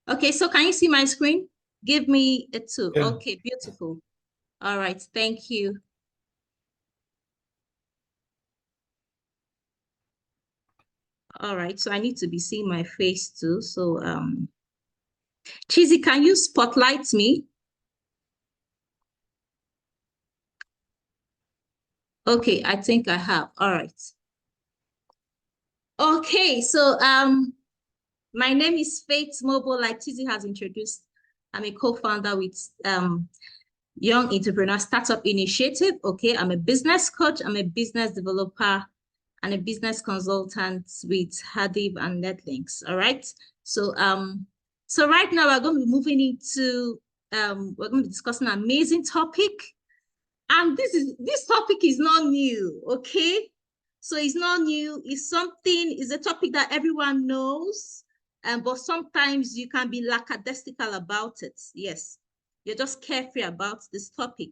Okay, so can you see my screen? Give me a two. Yeah. Okay, beautiful. All right, thank you. All right, so I need to be seeing my face too. So, Chizzy, can you spotlight me? Okay, I think I have. All right. Okay, so my name is Faith Mobile, like Chizzy has introduced. I'm a co-founder with Young Entrepreneur Startup Initiative. Okay, I'm a business coach, I'm a business developer, and a business consultant with Hadib and Netlinks. All right. So right now we're going to be moving into we're going to be discussing an amazing topic. And this topic is not new, okay? So it's not new, it's a topic that everyone knows, but sometimes you can be lackadaisical about it. Yes, you're just carefree about this topic,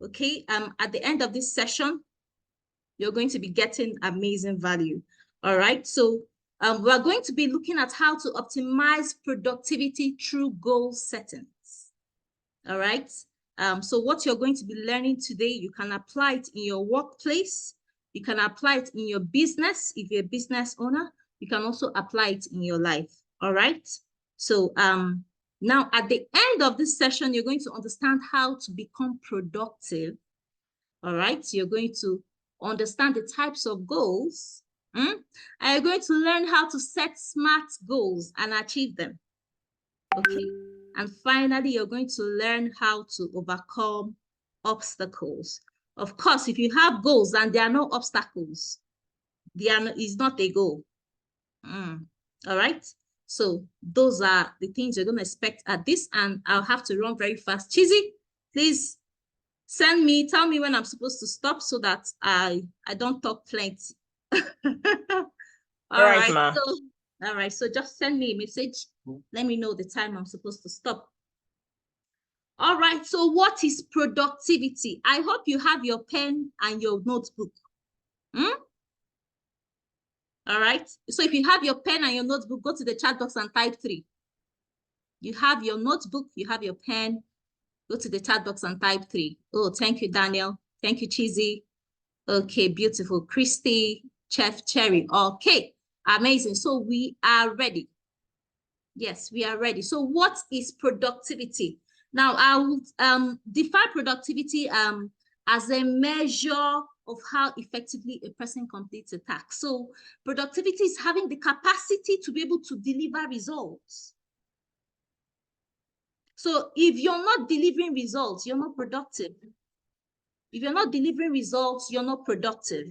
okay? At the end of this session, you're going to be getting amazing value. All right. So we're going to be looking at how to optimize productivity through goal settings. All right. So what you're going to be learning today, you can apply it in your workplace. You can apply it in your business. If you're a business owner, you can also apply it in your life. All right. So now at the end of this session, you're going to understand how to become productive. All right. So you're going to understand the types of goals. And you're going to learn how to set smart goals and achieve them. Okay. And finally, you're going to learn how to overcome obstacles. Of course, if you have goals and there are no obstacles, it's not a goal. All right. So those are the things you're going to expect at this. And I'll have to run very fast. Chizzy, please tell me when I'm supposed to stop so that I don't talk plenty. All right, ma. All right, so just send me a message. Let me know the time I'm supposed to stop. All right, so what is productivity? I hope you have your pen and your notebook. All right, so if you have your pen and your notebook, go to the chat box and type 3. You have your notebook, you have your pen, go to the chat box and type 3. Oh, thank you, Daniel. Thank you, Chizzy. Okay, beautiful. Christy, Chef Cherry. Okay, amazing. So we are ready. Yes, we are ready. So what is productivity? Now, I will define productivity as a measure of how effectively a person completes a task. So productivity is having the capacity to be able to deliver results. So if you're not delivering results, you're not productive. If you're not delivering results, you're not productive.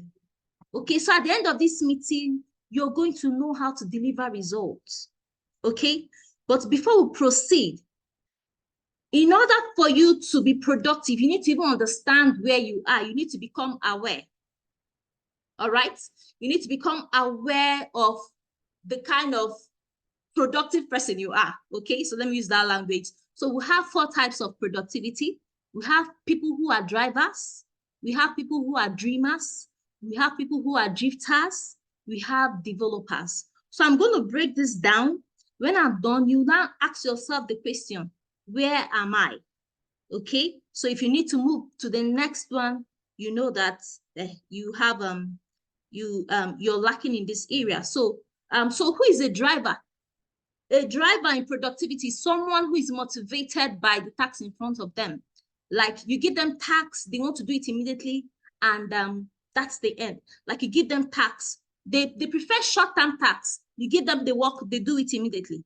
Okay, so at the end of this meeting, you're going to know how to deliver results. Okay, but before we proceed, in order for you to be productive, you need to even understand where you are. You need to become aware. All right, you need to become aware of the kind of productive person you are. Okay, so let me use that language. So we have 4 types of productivity. We have people who are drivers. We have people who are dreamers. We have people who are drifters. We have developers. So I'm going to break this down. When I'm done, you now ask yourself the question, where am I? Okay, so if you need to move to the next one, you know that you have you're lacking in this area. So who is a driver? A driver in productivity is someone who is motivated by the task in front of them. Like you give them tasks, they want to do it immediately, and that's the end. Like you give them tasks, they prefer short-term tasks. You give them the work, they do it immediately.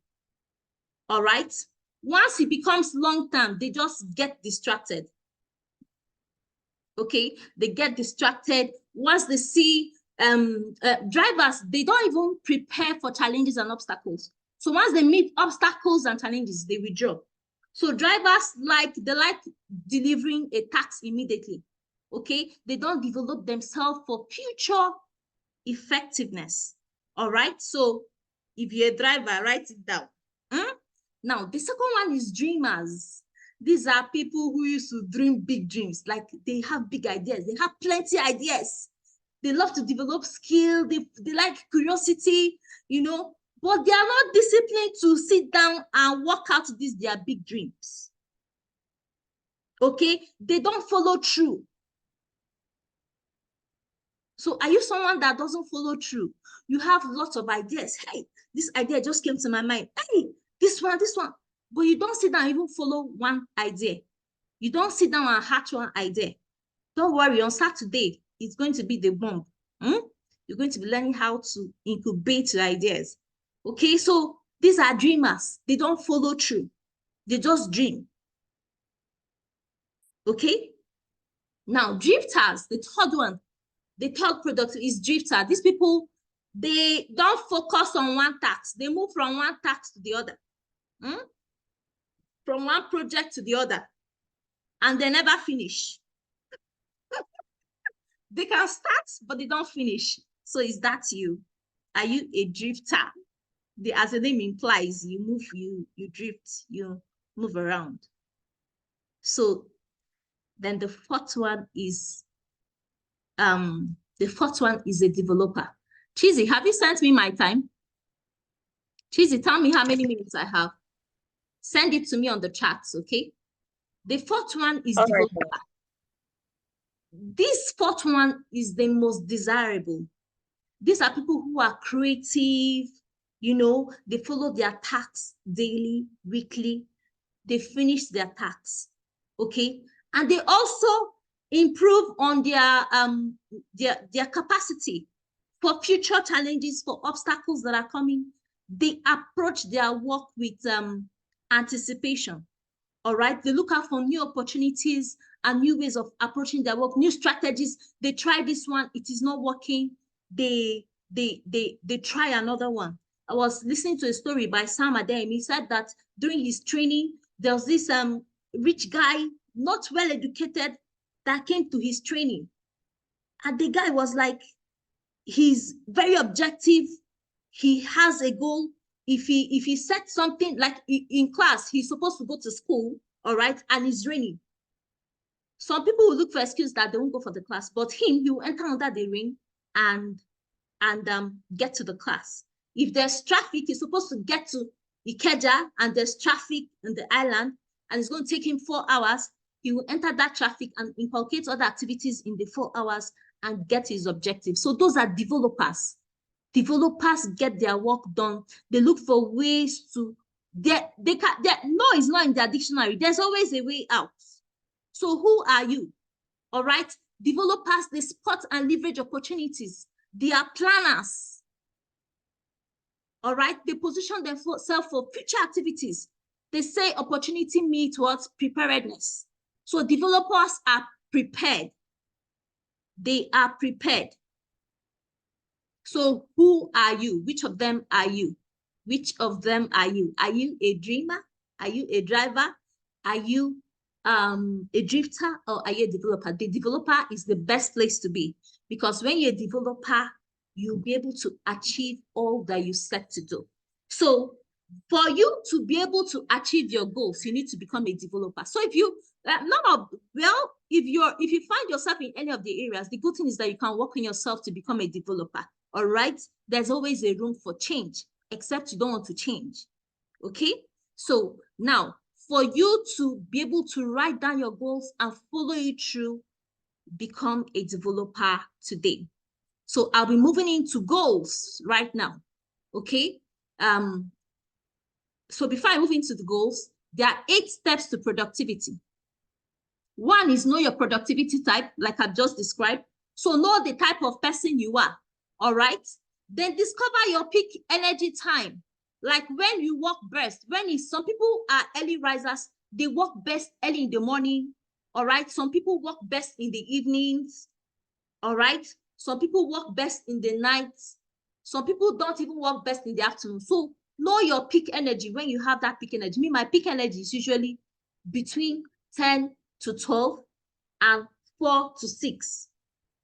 All right. Once it becomes long-term, they just get distracted. Okay, they get distracted. Once they see drivers, they don't even prepare for challenges and obstacles. So once they meet obstacles and challenges, they withdraw. So drivers like delivering a task immediately. Okay, they don't develop themselves for future effectiveness. All right, so if you're a driver, write it down. Now the second one is dreamers. These are people who used to dream big dreams. Like they have big ideas, they have plenty of ideas. They love to develop skill, they like curiosity, you know, but they are not disciplined to sit down and work out these their big dreams. Okay, they don't follow through. So are you someone that doesn't follow through? You have lots of ideas. Hey, this idea just came to my mind. Hey, this one. But you don't sit down and even follow one idea. You don't sit down and hatch one idea. Don't worry, on Saturday, it's going to be the bomb. You're going to be learning how to incubate your ideas. Okay, so these are dreamers. They don't follow through. They just dream. Okay? Now, drifters, the third one, the third product is drifter. These people, they don't focus on one task. They move from one task to the other. From one project to the other. And they never finish. They can start, but they don't finish. So is that you? Are you a drifter? As the name implies, you move, you drift, you move around. So then the fourth one is a developer. Cheesy, have you sent me my time? Cheesy, tell me how many minutes I have. Send it to me on the chats, okay? The fourth one is developer. Right. This fourth one is the most desirable. These are people who are creative, they follow their tasks daily, weekly. They finish their tasks, okay? And they also improve on their capacity for future challenges, for obstacles that are coming. They approach their work with anticipation, all right? They look out for new opportunities and new ways of approaching their work, new strategies. They try this one, it is not working. They try another one. I was listening to a story by Sam Adem. He said that during his training, there was this rich guy, not well educated, that came to his training. And the guy was like, he's very objective. He has a goal. If he set something, like in class, he's supposed to go to school, all right, and it's raining. Some people will look for excuses that they won't go for the class, but him, he will enter under the rain and get to the class. If there's traffic, he's supposed to get to Ikeja and there's traffic in the island and it's going to take him 4 hours. He will enter that traffic and inculcate other activities in the 4 hours and get his objective. So those are developers. Developers get their work done. They look for ways to, no is not in their dictionary. There's always a way out. So who are you? All right. Developers, they spot and leverage opportunities. They are planners. All right. They position themselves for future activities. They say opportunity meets what? Preparedness. So developers are prepared. They are prepared. So who are you? Which of them are you? Which of them are you? Are you a dreamer? Are you a driver? Are you a drifter, or are you a developer? The developer is the best place to be, because when you're a developer, you'll be able to achieve all that you set to do. So for you to be able to achieve your goals, you need to become a developer. So if you if you find yourself in any of the areas, the good thing is that you can work on yourself to become a developer. All right, there's always a room for change, except you don't want to change. Okay, so now for you to be able to write down your goals and follow it through, become a developer today. So I'll be moving into goals right now. Okay. So before I move into the goals, there are 8 steps to productivity. One is know your productivity type, like I've just described. So know the type of person you are. All right. Then discover your peak energy time. Like when you work best, some people are early risers, they work best early in the morning. All right. Some people work best in the evenings. All right. Some people work best in the nights. Some people don't even work best in the afternoon. So know your peak energy when you have that peak energy. Me, my peak energy is usually between 10 to 12 and 4 to 6.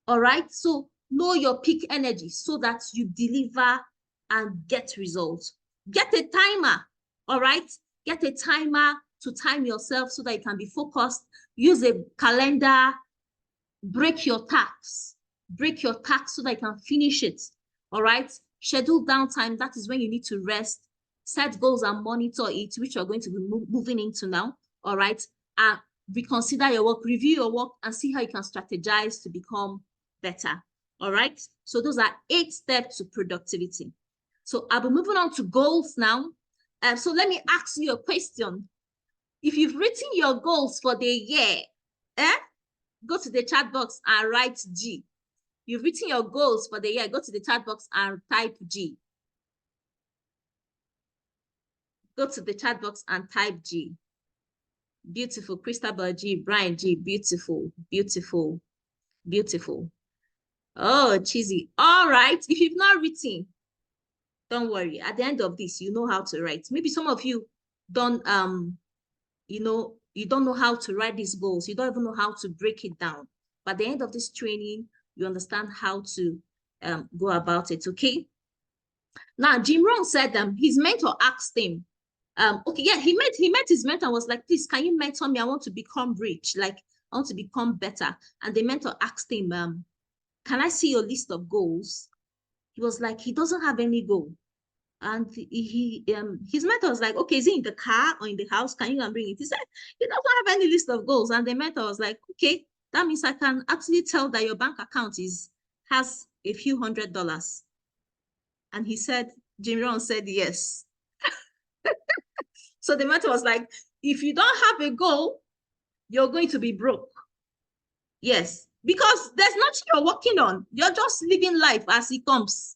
All right. So know your peak energy so that you deliver and get results. Get a timer. All right. Get a timer to time yourself so that you can be focused. Use a calendar. Break your tasks. Break your tasks so that you can finish it. All right. Schedule downtime. That is when you need to rest. Set goals and monitor it, which you're going to be moving into now. All right. And reconsider your work, review your work, and see how you can strategize to become better. All right. So those are 8 steps to productivity. So I'll be moving on to goals now. So let me ask you a question. If you've written your goals for the year, go to the chat box and write G. You've written your goals for the year, go to the chat box and type G. Go to the chat box and type G. Beautiful. Christabel G, Brian G, beautiful, beautiful, beautiful. Oh, cheesy. All right. If you've not written, don't worry. At the end of this, you know how to write. Maybe some of you don't, you don't know how to write these goals. You don't even know how to break it down. But at the end of this training, you understand how to go about it, okay? Now, Jim Rohn said his mentor asked him, okay, yeah, he met his mentor and was like, please, can you mentor me? I want to become rich. Like, I want to become better. And the mentor asked him, can I see your list of goals? He was like, he doesn't have any goal. And his mentor was like, okay, is it in the car or in the house? Can you bring it? He said, he doesn't have any list of goals. And the mentor was like, okay, that means I can actually tell that your bank account has a few $100s. And he said, Jim Rohn said yes. So the mentor was like, if you don't have a goal, you're going to be broke. Yes, because there's nothing you're working on. You're just living life as it comes.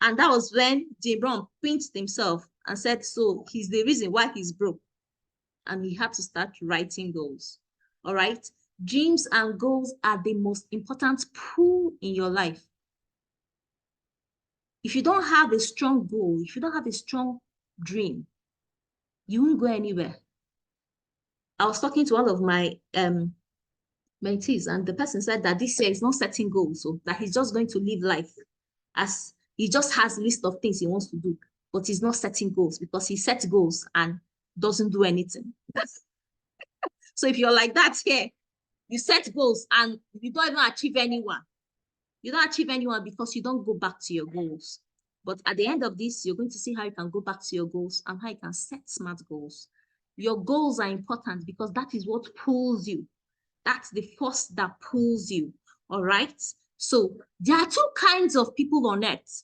And that was when Jim Rohn pinched himself and said, so he's the reason why he's broke. And he had to start writing goals. All right. Dreams and goals are the most important pull in your life. If you don't have a strong goal, if you don't have a strong dream, you won't go anywhere. I was talking to one of my mentees, and the person said that this year is not setting goals, so that he's just going to live life as he just has a list of things he wants to do, but he's not setting goals because he sets goals and doesn't do anything. So if you're like that here, you set goals and you don't even achieve anyone. You don't achieve anyone because you don't go back to your goals. But at the end of this, you're going to see how you can go back to your goals and how you can set smart goals. Your goals are important because that is what pulls you. That's the force that pulls you. All right. So there are 2 kinds of people on earth.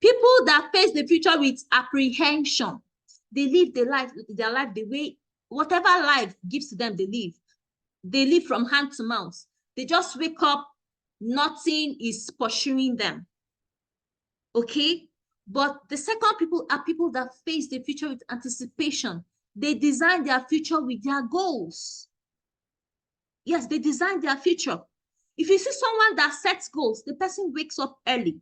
People that face the future with apprehension. They live their life the way, whatever life gives to them, they live. They live from hand to mouth. They just wake up, nothing is pursuing them. Okay? But the second people are people that face the future with anticipation. They design their future with their goals. Yes, they design their future. If you see someone that sets goals, the person wakes up early.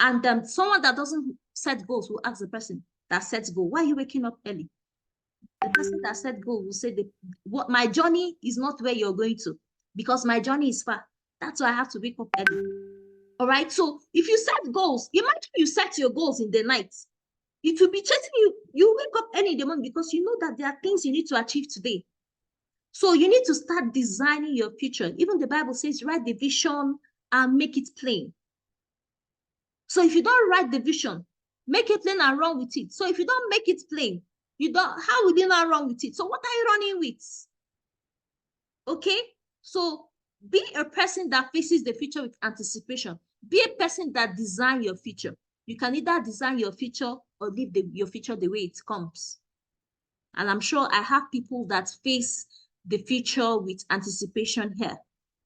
And someone that doesn't set goals will ask the person that sets goals, why are you waking up early? The person that set goals will say, what my journey is not where you're going to, because my journey is far. That's why I have to wake up early. All right. So if you set goals, imagine you set your goals in the night. It will be chasing you. You wake up early in the morning because you know that there are things you need to achieve today. So you need to start designing your future. Even the Bible says, write the vision and make it plain. So if you don't write the vision, make it plain and run with it. So if you don't make it plain, how will you not run with it? So what are you running with? Okay. So be a person that faces the future with anticipation. Be a person that designs your future. You can either design your future or live your future the way it comes. And I'm sure I have people that face the future with anticipation here.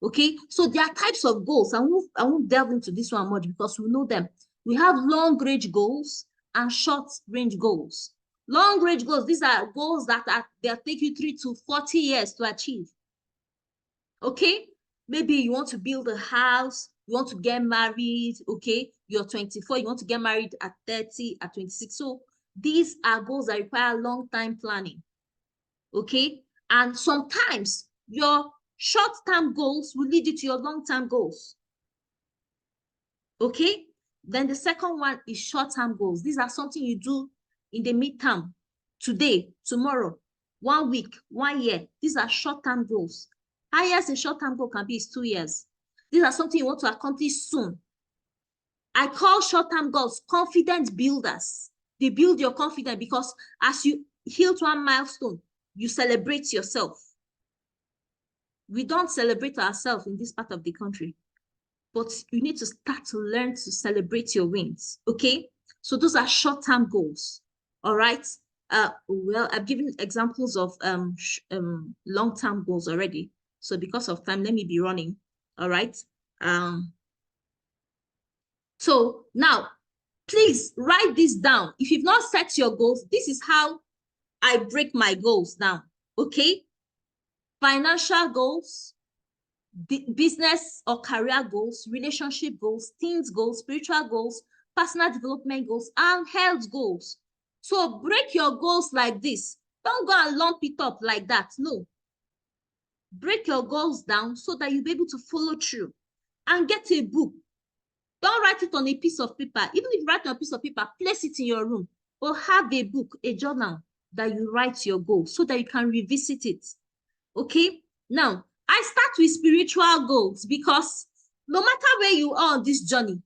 Okay, so there are types of goals. I won't delve into this one much because we know them. We have long-range goals and short-range goals. Long-range goals, these are goals that they'll take you 3 to 40 years to achieve. Okay, maybe you want to build a house, you want to get married, okay, you're 24, you want to get married at 30, at 26. So these are goals that require long-time planning. Okay, and sometimes your short-term goals will lead you to your long-term goals. Okay, then the second one is short-term goals. These are something you do in the midterm, today, tomorrow, 1 week, 1 year. These are short-term goals. Highest a short-term goal can be is 2 years. These are something you want to accomplish soon. I call short-term goals confidence builders. They build your confidence because as you hit one milestone, you celebrate yourself. We don't celebrate ourselves in this part of the country, but you need to start to learn to celebrate your wins, okay? So those are short-term goals, all right? Well, I've given examples of long-term goals already. So because of time, let me be running, all right? So now, please write this down. If you've not set your goals, this is how I break my goals down, okay? Financial goals, business or career goals, relationship goals, teens goals, spiritual goals, personal development goals, and health goals. So break your goals like this. Don't go and lump it up like that. No. Break your goals down so that you'll be able to follow through. And get a book. Don't write it on a piece of paper. Even if you write on a piece of paper, place it in your room. Or have a book, a journal that you write your goals so that you can revisit it. Okay? Now, I start with spiritual goals because no matter where you are on this journey,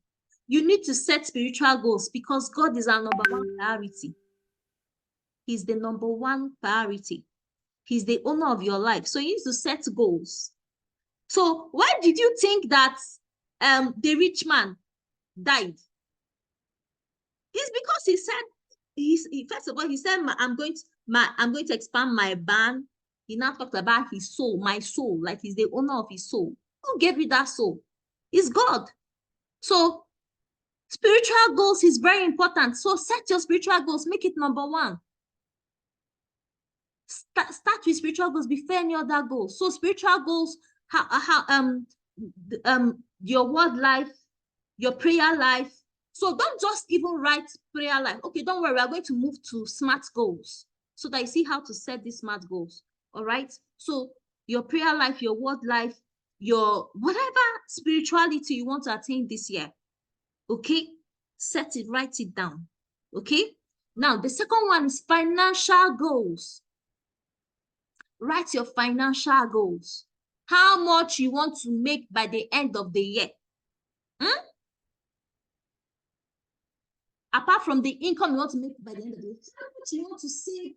you need to set spiritual goals because God is our number one priority. He's the number one priority. He's the owner of your life. So you need to set goals. So why did you think that the rich man died? It's because he said, first of all, he said, I'm going to expand my barn. He now talked about his soul, my soul, like he's the owner of his soul. Who gave you that soul? It's God. So spiritual goals is very important. So set your spiritual goals, make it number one. Start with spiritual goals before any other goals. So spiritual goals, your word life, your prayer life. So don't just even write prayer life. Okay, don't worry, we are going to move to SMART goals so that you see how to set these SMART goals. All right. So your prayer life, your word life, your whatever spirituality you want to attain this year. Okay, set it, write it down. Okay. Now the second one is financial goals. Write your financial goals. How much you want to make by the end of the year. Apart from the income you want to make by the end of the year, how much you want to save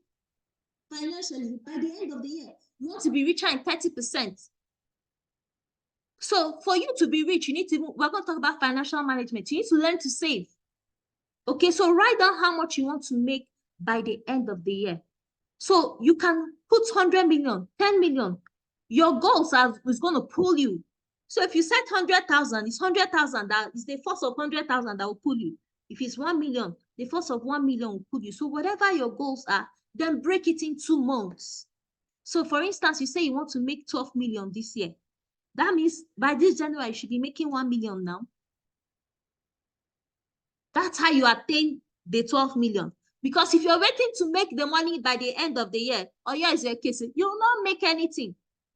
financially by the end of the year. You want to be richer in 30%. So for you to be rich, you need to, we're going to talk about financial management. You need to learn to save. Okay, so write down how much you want to make by the end of the year. So you can put 100 million, 10 million. Your goals is going to pull you. So if you set 100,000, it's 100,000 that is the force of 100,000 that will pull you. If it's 1 million, the force of 1 million will pull you. So whatever your goals are, then break it in 2 months. So for instance, you say you want to make 12 million this year. That means by this January, you should be making 1 million now. That's how you attain the 12 million. Because if you're waiting to make the money by the end of the year, or yeah, is your case, you will not make anything.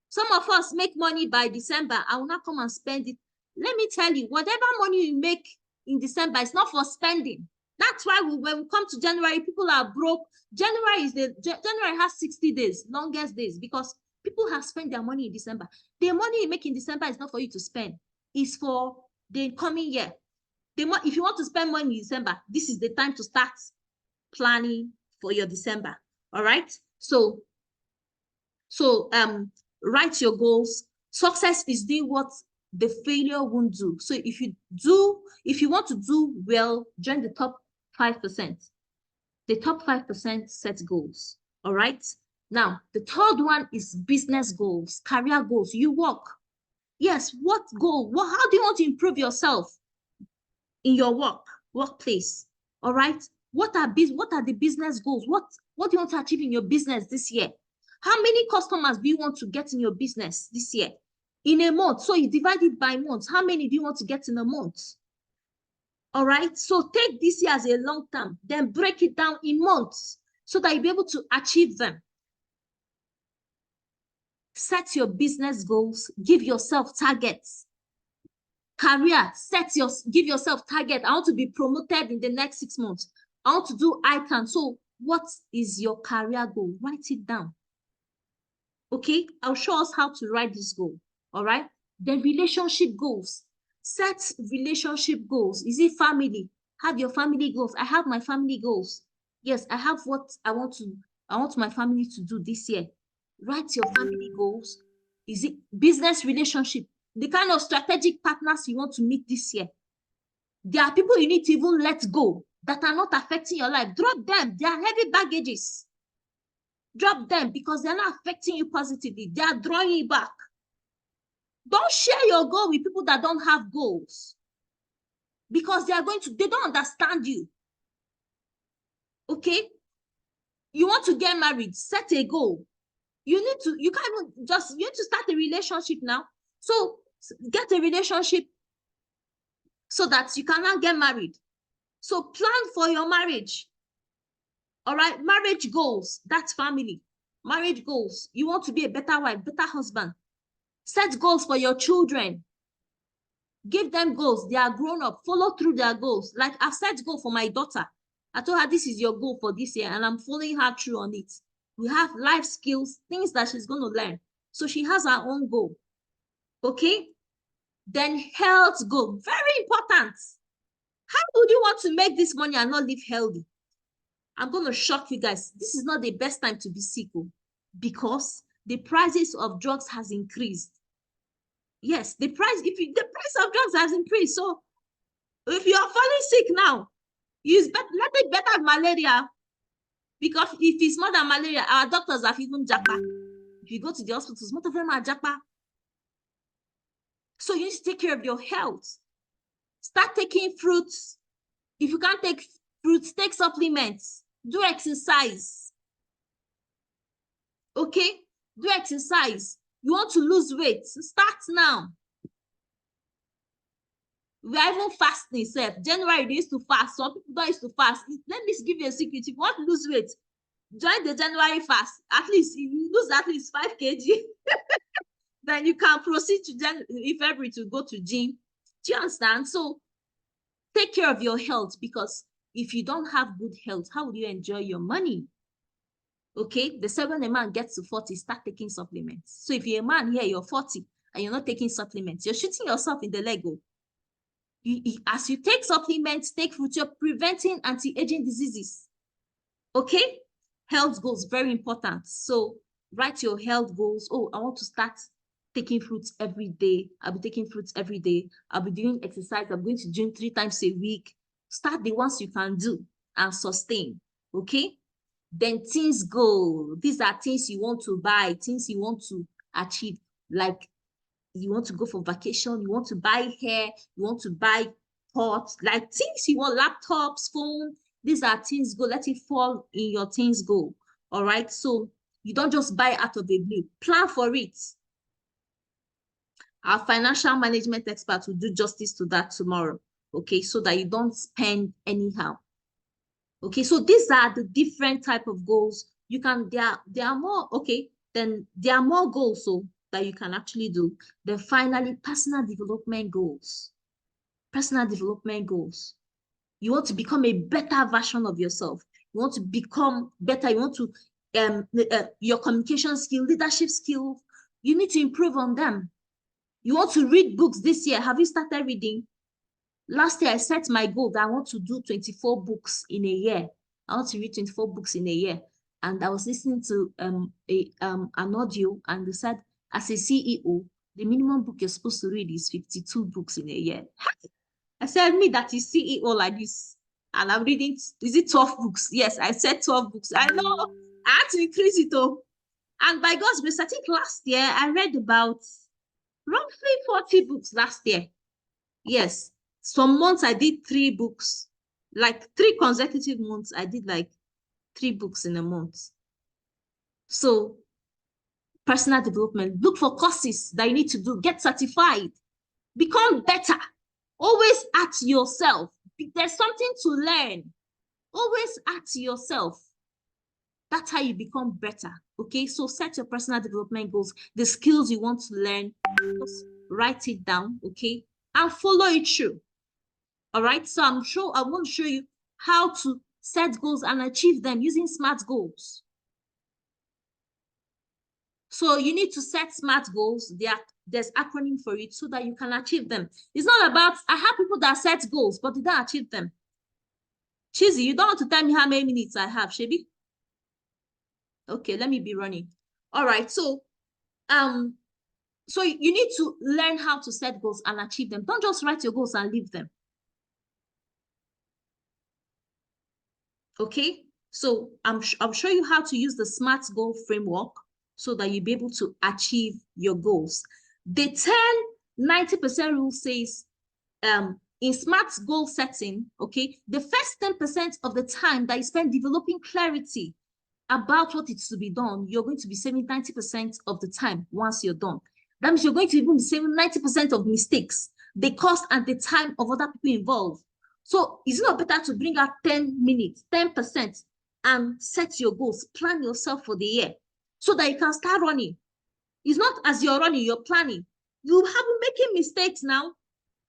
Some of us make money by December. I will not come and spend it. Let me tell you, whatever money you make in December, it's not for spending. That's why when we come to January, people are broke. January has 60 days, longest days, because people have spent their money in December. The money you make in December is not for you to spend. It's for the coming year. If you want to spend money in December, this is the time to start planning for your December. All right. So write your goals. Success is doing what the failure won't do. So if you want to do well, join the top 5%. The top 5% set goals. All right. Now, the third one is business goals, career goals. You work. Yes, what goal? How do you want to improve yourself in your workplace? All right. What are the business goals? What do you want to achieve in your business this year? How many customers do you want to get in your business this year? In a month. So you divide it by months. How many do you want to get in a month? All right. So take this year as a long term, then break it down in months so that you'll be able to achieve them. Set your business goals. Give yourself targets. Career, give yourself target. I want to be promoted in the next 6 months. I want to do ICANN. So what is your career goal? Write it down. Okay, I'll show us how to write this goal. All right. Then relationship goals. Set relationship goals. Is it family? Have your family goals. I have my family goals. Yes, I have what I want my family to do this year. Write your family goals. Is it business relationship? The kind of strategic partners you want to meet this year. There are people you need to even let go that are not affecting your life. Drop them. They are heavy baggages. Drop them because they're not affecting you positively. They are drawing you back. Don't share your goal with people that don't have goals because they don't understand you. Okay? You want to get married, set a goal. You need to start a relationship now. So get a relationship so that you can now get married. So plan for your marriage. All right, marriage goals, that's family. Marriage goals, you want to be a better wife, better husband. Set goals for your children. Give them goals. They are grown up. Follow through their goals. Like I've set goal for my daughter. I told her this is your goal for this year, and I'm following her through on it. We have life skills, things that she's going to learn. So she has her own goal. Okay? Then health goal. Very important. How would you want to make this money and not live healthy? I'm going to shock you guys. This is not the best time to be sick because the prices of drugs has increased. Yes, the price of drugs has increased. So if you are falling sick now, let it better malaria. Because if it's more than malaria, our doctors have even japa. If you go to the hospitals, most of them are japa. So you need to take care of your health. Start taking fruits. If you can't take fruits, take supplements. Do exercise. Okay? Do exercise. You want to lose weight? Start now. We are even fasting. January, they used to fast. Some people don't used to fast. Let me give you a secret. If you want to lose weight, join the January fast. At least you lose at least 5 kg. Then you can proceed to February to go to gym. Do you understand? So take care of your health, because if you don't have good health, how will you enjoy your money? Okay, they say when a man gets to 40, start taking supplements. So if you're a man here, you're 40 and you're not taking supplements, you're shooting yourself in the leg. As you take supplements, take fruit, you're preventing anti-aging diseases. Okay, health goals, very important. So write your health goals. Oh, I want to start taking fruits every day. I'll be taking fruits every day. I'll be doing exercise. I'm going to gym 3 times a week. Start the ones you can do and sustain. Okay, then things go. These are things you want to buy, things you want to achieve. Like you want to go for vacation, you want to buy hair, you want to buy pots, like things you want, laptops, phone. These are things go. Let it fall in your things go. All right. So you don't just buy out of the blue. Plan for it. Our financial management expert will do justice to that tomorrow. Okay, so that you don't spend anyhow. Okay, so these are the different type of goals. You can, there are more, okay, then there are more goals so that you can actually do. Then finally, personal development goals. Personal development goals. You want to become a better version of yourself. You want to become better. You want to, your communication skill, leadership skill, you need to improve on them. You want to read books this year. Have you started reading? Last year, I set my goal that I want to do 24 books in a year. I want to read 24 books in a year. And I was listening to an audio, and they said, as a CEO, the minimum book you're supposed to read is 52 books in a year. I said, me that is CEO like this, and I'm reading, is it 12 books? Yes, I said 12 books. I know, I had to increase it though. And by God's grace, I think last year, I read about roughly 40 books last year. Yes. Some months I did 3 books, like 3 consecutive months. I did like 3 books in a month. So personal development, look for courses that you need to do, get certified, become better. Always ask yourself, there's something to learn. Always ask yourself. That's how you become better. Okay, so set your personal development goals, the skills you want to learn, just write it down, okay, and follow it through. All right, so I want to show you how to set goals and achieve them using SMART goals. So you need to set SMART goals. There are there's acronym for it so that you can achieve them. It's not about, I have people that set goals, but they don't achieve them. Cheesy, you don't want to tell me how many minutes I have, Shebi? Okay, let me be running. All right, so you need to learn how to set goals and achieve them. Don't just write your goals and leave them. Okay, so I'll show you how to use the SMART goal framework so that you'll be able to achieve your goals. The 10-90% rule says in SMART goal setting, okay, the first 10% of the time that you spend developing clarity about what is to be done, you're going to be saving 90% of the time once you're done. That means you're going to even be saving 90% of mistakes, the cost and the time of other people involved. So is it not better to bring out 10 minutes, 10%, and set your goals, plan yourself for the year so that you can start running? It's not as you're running, you're planning. You have been making mistakes now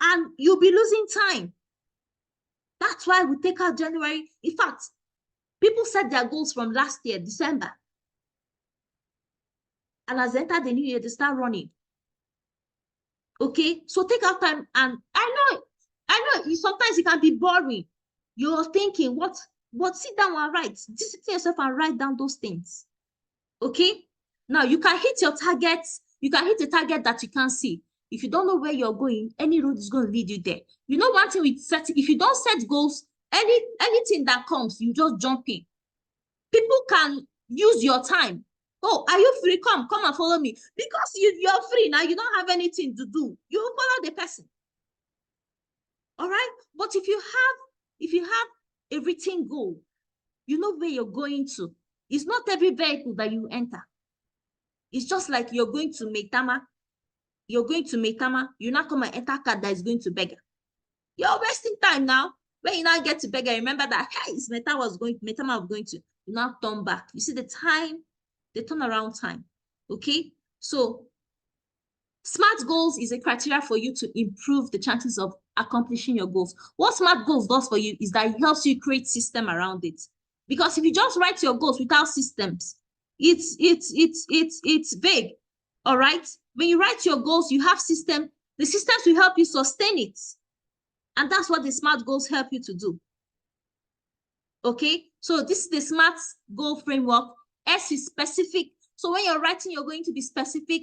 and you'll be losing time. That's why we take out January. In fact, people set their goals from last year, December. And as they enter the new year, they start running. Okay, so take out time. And I know sometimes it can be boring. You're thinking, what? Sit down and write. Discipline yourself and write down those things. Okay, now you can hit your targets. You can hit a target that you can't see. If you don't know where you're going, any road is going to lead you there. You know, one thing with setting, if you don't set goals, anything that comes, you just jump in. People can use your time. Oh, are you free? Come and follow me. Because you're free now, you don't have anything to do. You follow the person. All right. But if you have a written goal, you know where you're going to. It's not every vehicle that you enter. It's just like you're going to Maitama. You're going to Maitama. You not come and enter a car that is going to Beggar. You're wasting time now. When you now get to Beggar, remember that, hey, it's Maitama was going to. You now turn back. You see the time, the turnaround time. Okay? So SMART goals is a criteria for you to improve the chances of accomplishing your goals. What SMART goals does for you is that it helps you create system around it. Because if you just write your goals without systems, it's vague. All right? When you write your goals, you have system. The systems will help you sustain it. And that's what the SMART goals help you to do. Okay? So this is the SMART goal framework. S is specific. So when you're writing, you're going to be specific,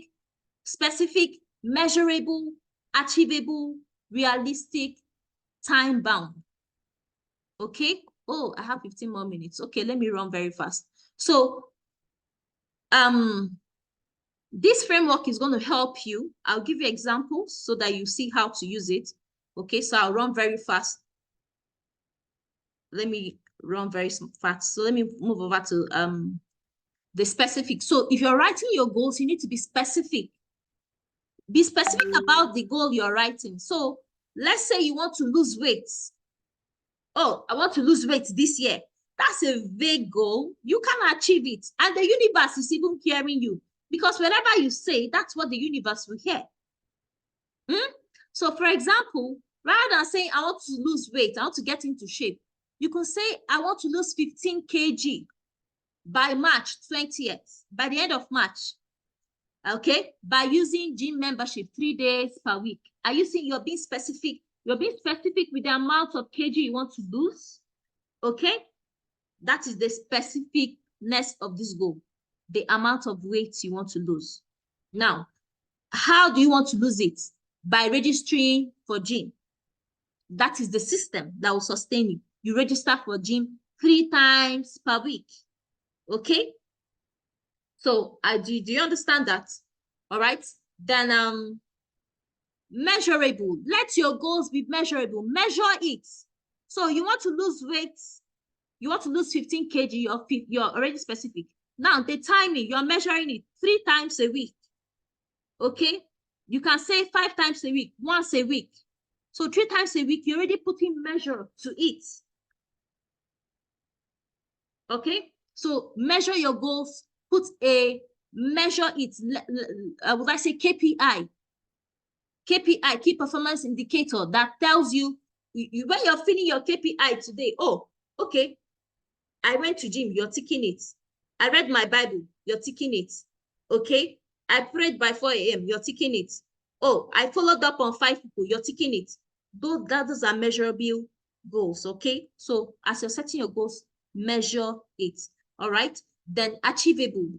measurable, achievable, realistic, time-bound. Okay? Oh, I have 15 more minutes. Okay, let me run very fast. So, this framework is going to help you. I'll give you examples so that you see how to use it. Okay, so I'll run very fast. Let me run very fast. So let me move over to the specific. So if you're writing your goals, you need to be specific. Be specific about the goal you're writing. So let's say you want to lose weight. Oh, I want to lose weight this year. That's a vague goal. You can achieve it. And the universe is even hearing you. Because whatever you say, that's what the universe will hear. So for example, rather than saying, I want to lose weight, I want to get into shape, you can say, I want to lose 15 kg by March 20th, by the end of March. Okay, by using gym membership 3 days per week. Are you saying you're being specific? You're being specific with the amount of kg you want to lose. Okay, that is the specificness of this goal, the amount of weight you want to lose. Now, how do you want to lose it? By registering for gym. That is the system that will sustain you. You register for gym 3 times per week. Okay. So do you understand that? All right. Then measurable. Let your goals be measurable. Measure it. So you want to lose weight. You want to lose 15 kg. You're already specific. Now the timing, you're measuring it 3 times a week. Okay. You can say 5 times a week, once a week. So 3 times a week, you're already putting measure to it. Okay. So measure your goals. Put a measure it. Would I say KPI? KPI, key performance indicator, that tells you when you're filling your KPI today. Oh, okay. I went to gym, you're ticking it. I read my Bible, you're ticking it. Okay. I prayed by 4 a.m., you're ticking it. Oh, I followed up on 5 people, you're ticking it. Those are measurable goals, okay? So as you're setting your goals, measure it, all right? Then achievable.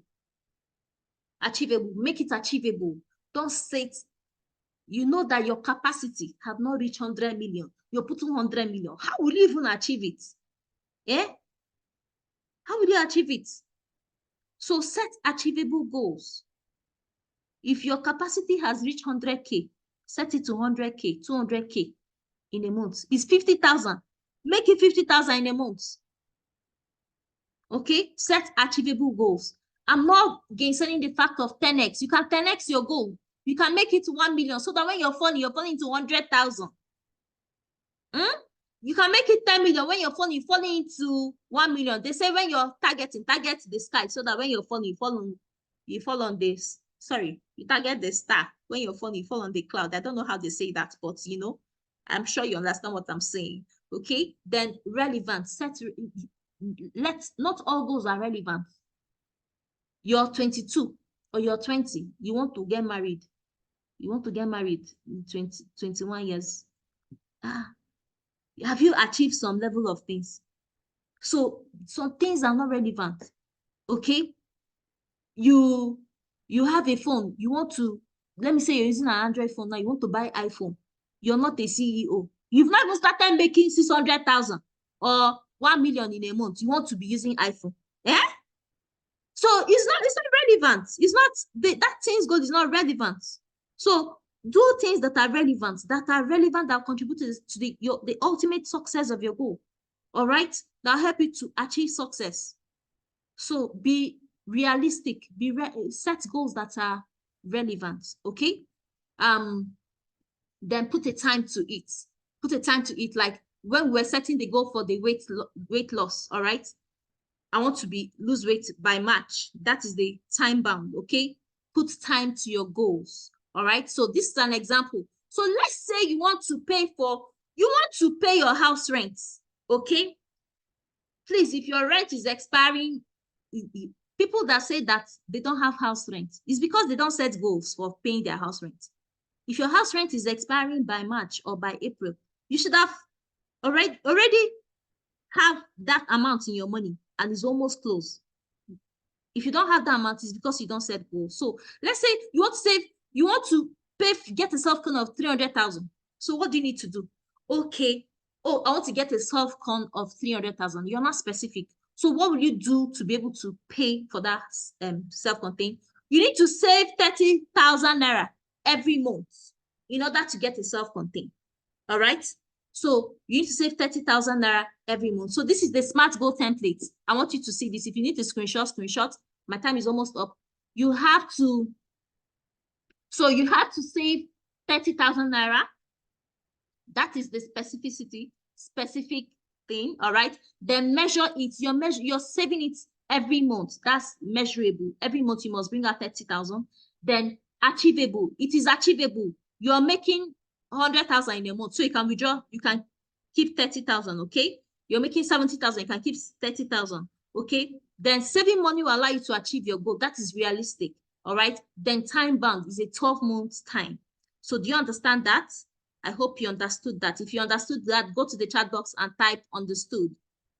Achievable, make it achievable. Don't set, you know that your capacity have not reached 100 million. You're putting 100 million. How will you even achieve it? Eh? How will you achieve it? So set achievable goals. If your capacity has reached 100K, set it to 100K, 200K in a month. It's 50,000. Make it 50,000 in a month. Okay? Set achievable goals. I'm not gainsaying the fact of 10x. You can 10x your goal. You can make it to 1 million so that when you're falling into 100,000. You can make it 10 million. When you're falling into 1 million. They say when you're target the sky so that when you're falling, you fall on this. Sorry, you target the star. When you're falling, you fall on the cloud. I don't know how they say that, but you know, I'm sure you understand what I'm saying. Okay, then relevant. Not all goals are relevant. You're 22 or you're 20. You want to get married. You want to get married in 21 years. Have you achieved some level of things? So some things are not relevant. Okay, you have a phone, you want to, let me say you're using an Android phone now, you want to buy iPhone. You're not a CEO. You've not even started making 600,000 or 1 million in a month. You want to be using iPhone. Yeah? So it's not relevant. It's not, that thing's goal is not relevant. So do things that are relevant, that contribute to the ultimate success of your goal. All right? That'll help you to achieve success. So be realistic, set goals that are relevant, okay? Then put a time to it. Put a time to it, like when we're setting the goal for the weight loss, all right? I want to lose weight by March. That is the time bound, okay? Put time to your goals, all right? So this is an example. So let's say you want to pay your house rent, okay? Please, if your rent is expiring, people that say that they don't have house rent, it's because they don't set goals for paying their house rent. If your house rent is expiring by March or by April, you should have already have that amount in your money and it's almost close. If you don't have that amount, it's because you don't set goals. So let's say you want to get a self-con of 300,000. So what do you need to do? Okay. Oh, I want to get a self-con of 300,000. You're not specific. So what will you do to be able to pay for that self-con thing? You need to save 30,000 naira every month in order to get a self-con thing. All right? So you need to save 30,000 naira every month. So this is the SMART goal template. I want you to see this. If you need to screenshot. My time is almost up. You have to save 30,000 naira. That is the specific thing, all right? Then measure it. You're saving it every month. That's measurable. Every month you must bring out 30,000. Then achievable. It is achievable. You're making 100,000 in a month, so you can withdraw. You can keep 30,000. Okay. You're making 70,000. You can keep 30,000. Okay. Then saving money will allow you to achieve your goal. That is realistic. All right. Then time bound is a 12-month time. So do you understand that? I hope you understood that. If you understood that, go to the chat box and type understood.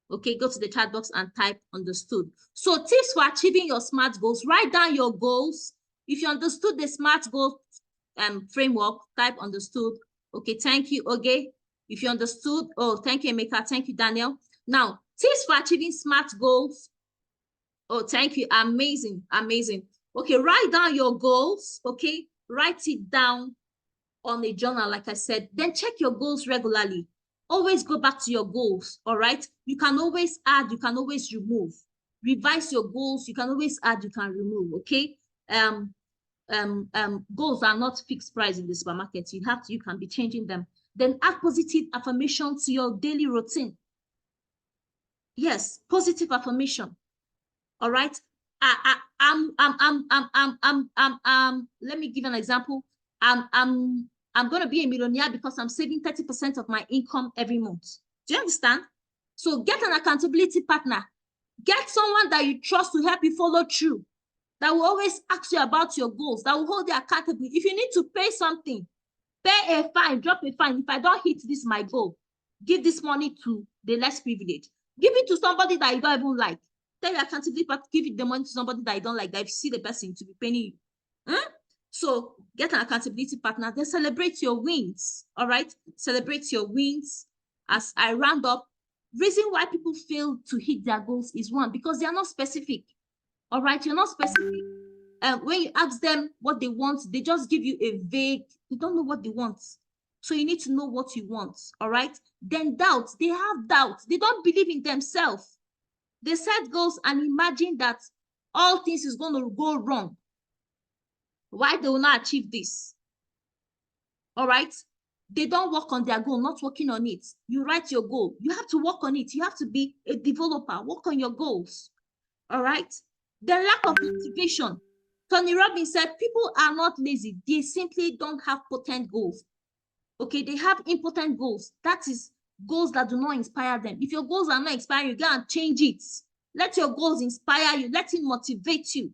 Okay, go to the chat box and type understood. So tips for achieving your SMART goals. Write down your goals. If you understood the SMART goal framework, type understood. Okay, thank you. Okay, if you understood, oh, thank you, Emeka. Thank you, Daniel. Now, tips for achieving SMART goals. Oh, thank you. Amazing, amazing. Okay, write down your goals. Okay, write it down on a journal, like I said. Then check your goals regularly. Always go back to your goals, all right? You can always add, you can always remove. Revise your goals, you can always add, you can remove, okay? Goals are not fixed price in the supermarket. You can be changing them. Then add positive affirmation to your daily routine. Yes, positive affirmation. All right. Let me give an example. I'm going to be a millionaire because I'm saving 30% of my income every month. Do you understand? So get an accountability partner. Get someone that you trust to help you follow through. that will always ask you about your goals, that will hold you accountable. If you need to pay something, pay a fine, drop a fine. If I don't hit this, my goal, give this money to the less privileged. Give it to somebody that you don't even like. Tell your accountability partner, give it the money to somebody that you don't like, that if you see the person to be paying you. So get an accountability partner, then celebrate your wins, all right? Celebrate your wins. As I round up, reason why people fail to hit their goals is one, because they are not specific, all right? You're not specific. When you ask them what they want, they just give you a vague, you don't know what they want. So you need to know what you want, all right? Then doubt, they have doubt. They don't believe in themselves. They set goals and imagine that all things is going to go wrong. Why they will not achieve this? All right? They don't work on their goal, not working on it. You write your goal. You have to work on it. You have to be a developer. Work on your goals. All right? The lack of motivation. Tony Robbins said people are not lazy. They simply don't have potent goals. Okay, they have impotent goals. That is goals that do not inspire them. If your goals are not inspiring you, go and change it. Let your goals inspire you. Let it motivate you.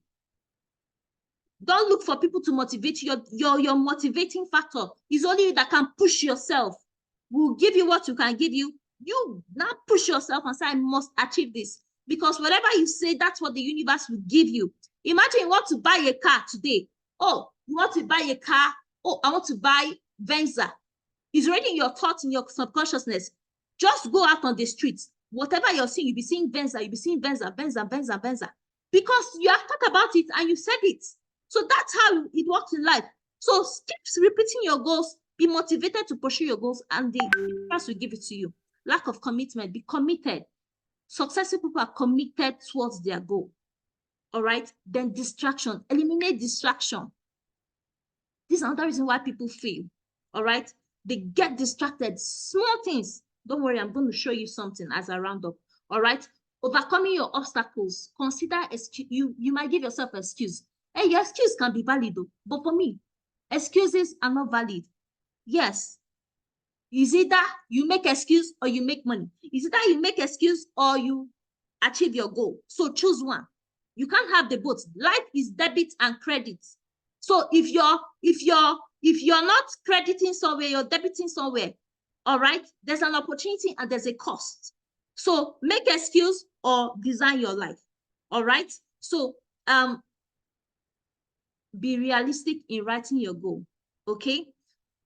Don't look for people to motivate you. Your motivating factor is only you that can push yourself. We'll give you what you can give you. You now push yourself and say, I must achieve this. Because whatever you say, that's what the universe will give you. Imagine you want to buy a car today. Oh, you want to buy a car. Oh, I want to buy Venza. It's already in your thoughts, in your subconsciousness. Just go out on the streets. Whatever you're seeing, you'll be seeing Venza. You'll be seeing Venza, Venza, Venza, Venza. Because you have thought about it and you said it. So that's how it works in life. So keep repeating your goals. Be motivated to pursue your goals, and the universe will give it to you. Lack of commitment. Be committed. Successful people are committed towards their goal. All right? Then distraction. Eliminate distraction. This is another reason why people fail. All right? They get distracted. Small things. Don't worry, I'm going to show you something as I round up. All right? Overcoming your obstacles. Consider excuse. You might give yourself an excuse. Hey, your excuse can be valid, though. But for me, excuses are not valid. Yes. Is either you make excuse or you make money. Is either you make excuse or you achieve your goal. So choose one. You can't have the both. Life is debit and credit. So if you're not crediting somewhere, you're debiting somewhere. All right, there's an opportunity and there's a cost. So make excuse or design your life. All right. So be realistic in writing your goal. Okay.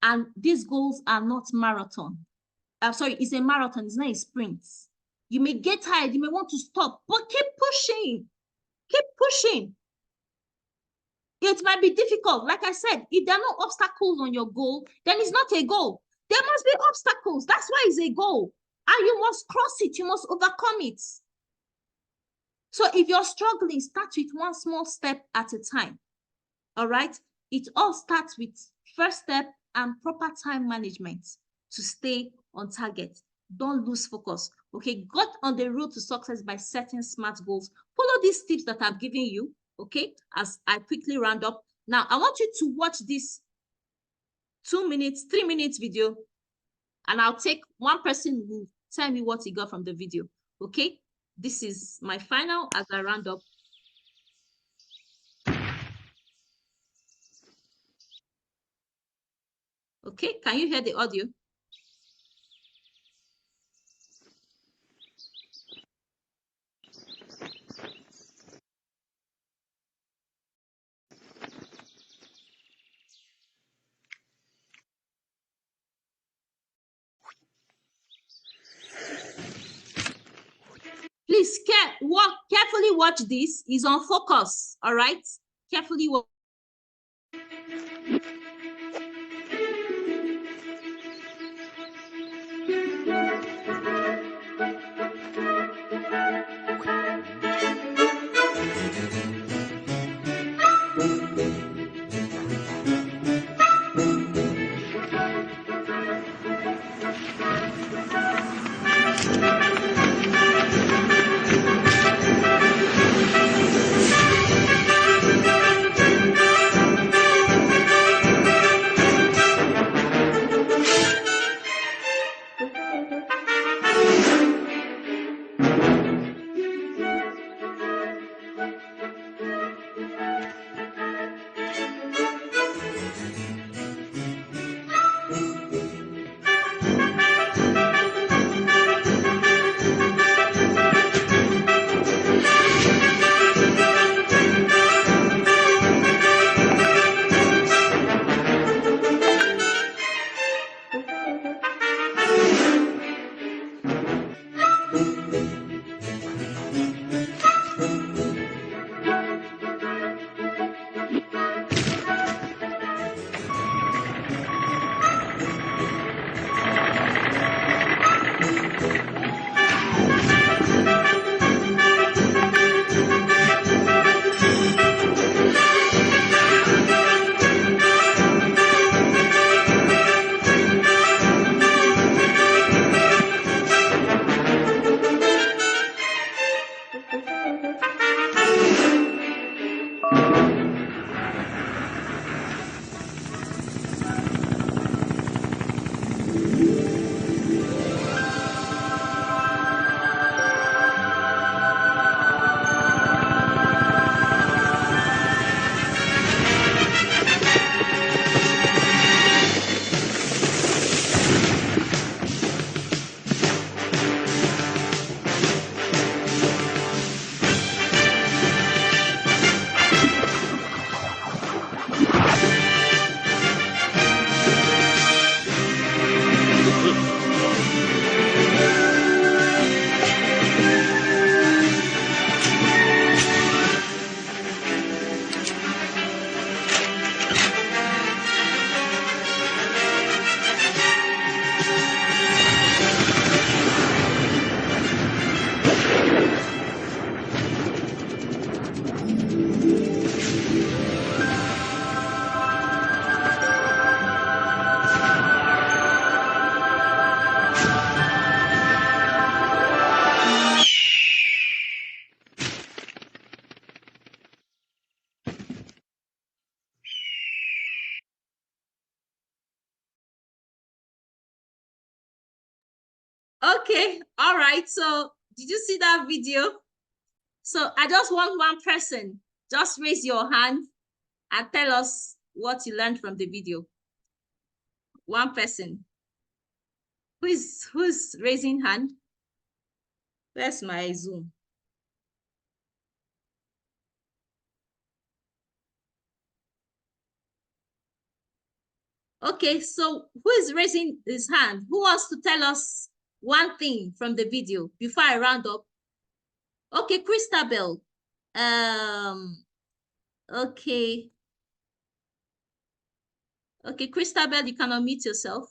And these goals are not marathon. Sorry, it's a marathon. It's not a sprint. You may get tired. You may want to stop, but keep pushing. Keep pushing. It might be difficult. Like I said, if there are no obstacles on your goal, then it's not a goal. There must be obstacles. That's why it's a goal. And you must cross it. You must overcome it. So if you're struggling, start with one small step at a time. All right? It all starts with first step and proper time management to stay on target. Don't lose focus. Okay? Get on the road to success by setting smart goals. Follow these tips that I've given you. Okay? As I quickly round up. Now, I want you to watch this 2 minutes, 3 minutes video, and I'll take one person who tell me what he got from the video. Okay? This is my final as I round up. Okay, can you hear the audio? Please carefully watch this. It's on focus. All right? Carefully watch. Okay, all right. So did you see that video? So I just want one person. Just raise your hand and tell us what you learned from the video. One person. Who's raising hand? Where's my Zoom? Okay, so who is raising his hand? Who wants to tell us one thing from the video before I round up? Okay, Christabel. Okay. Okay, Christabel, you can unmute yourself.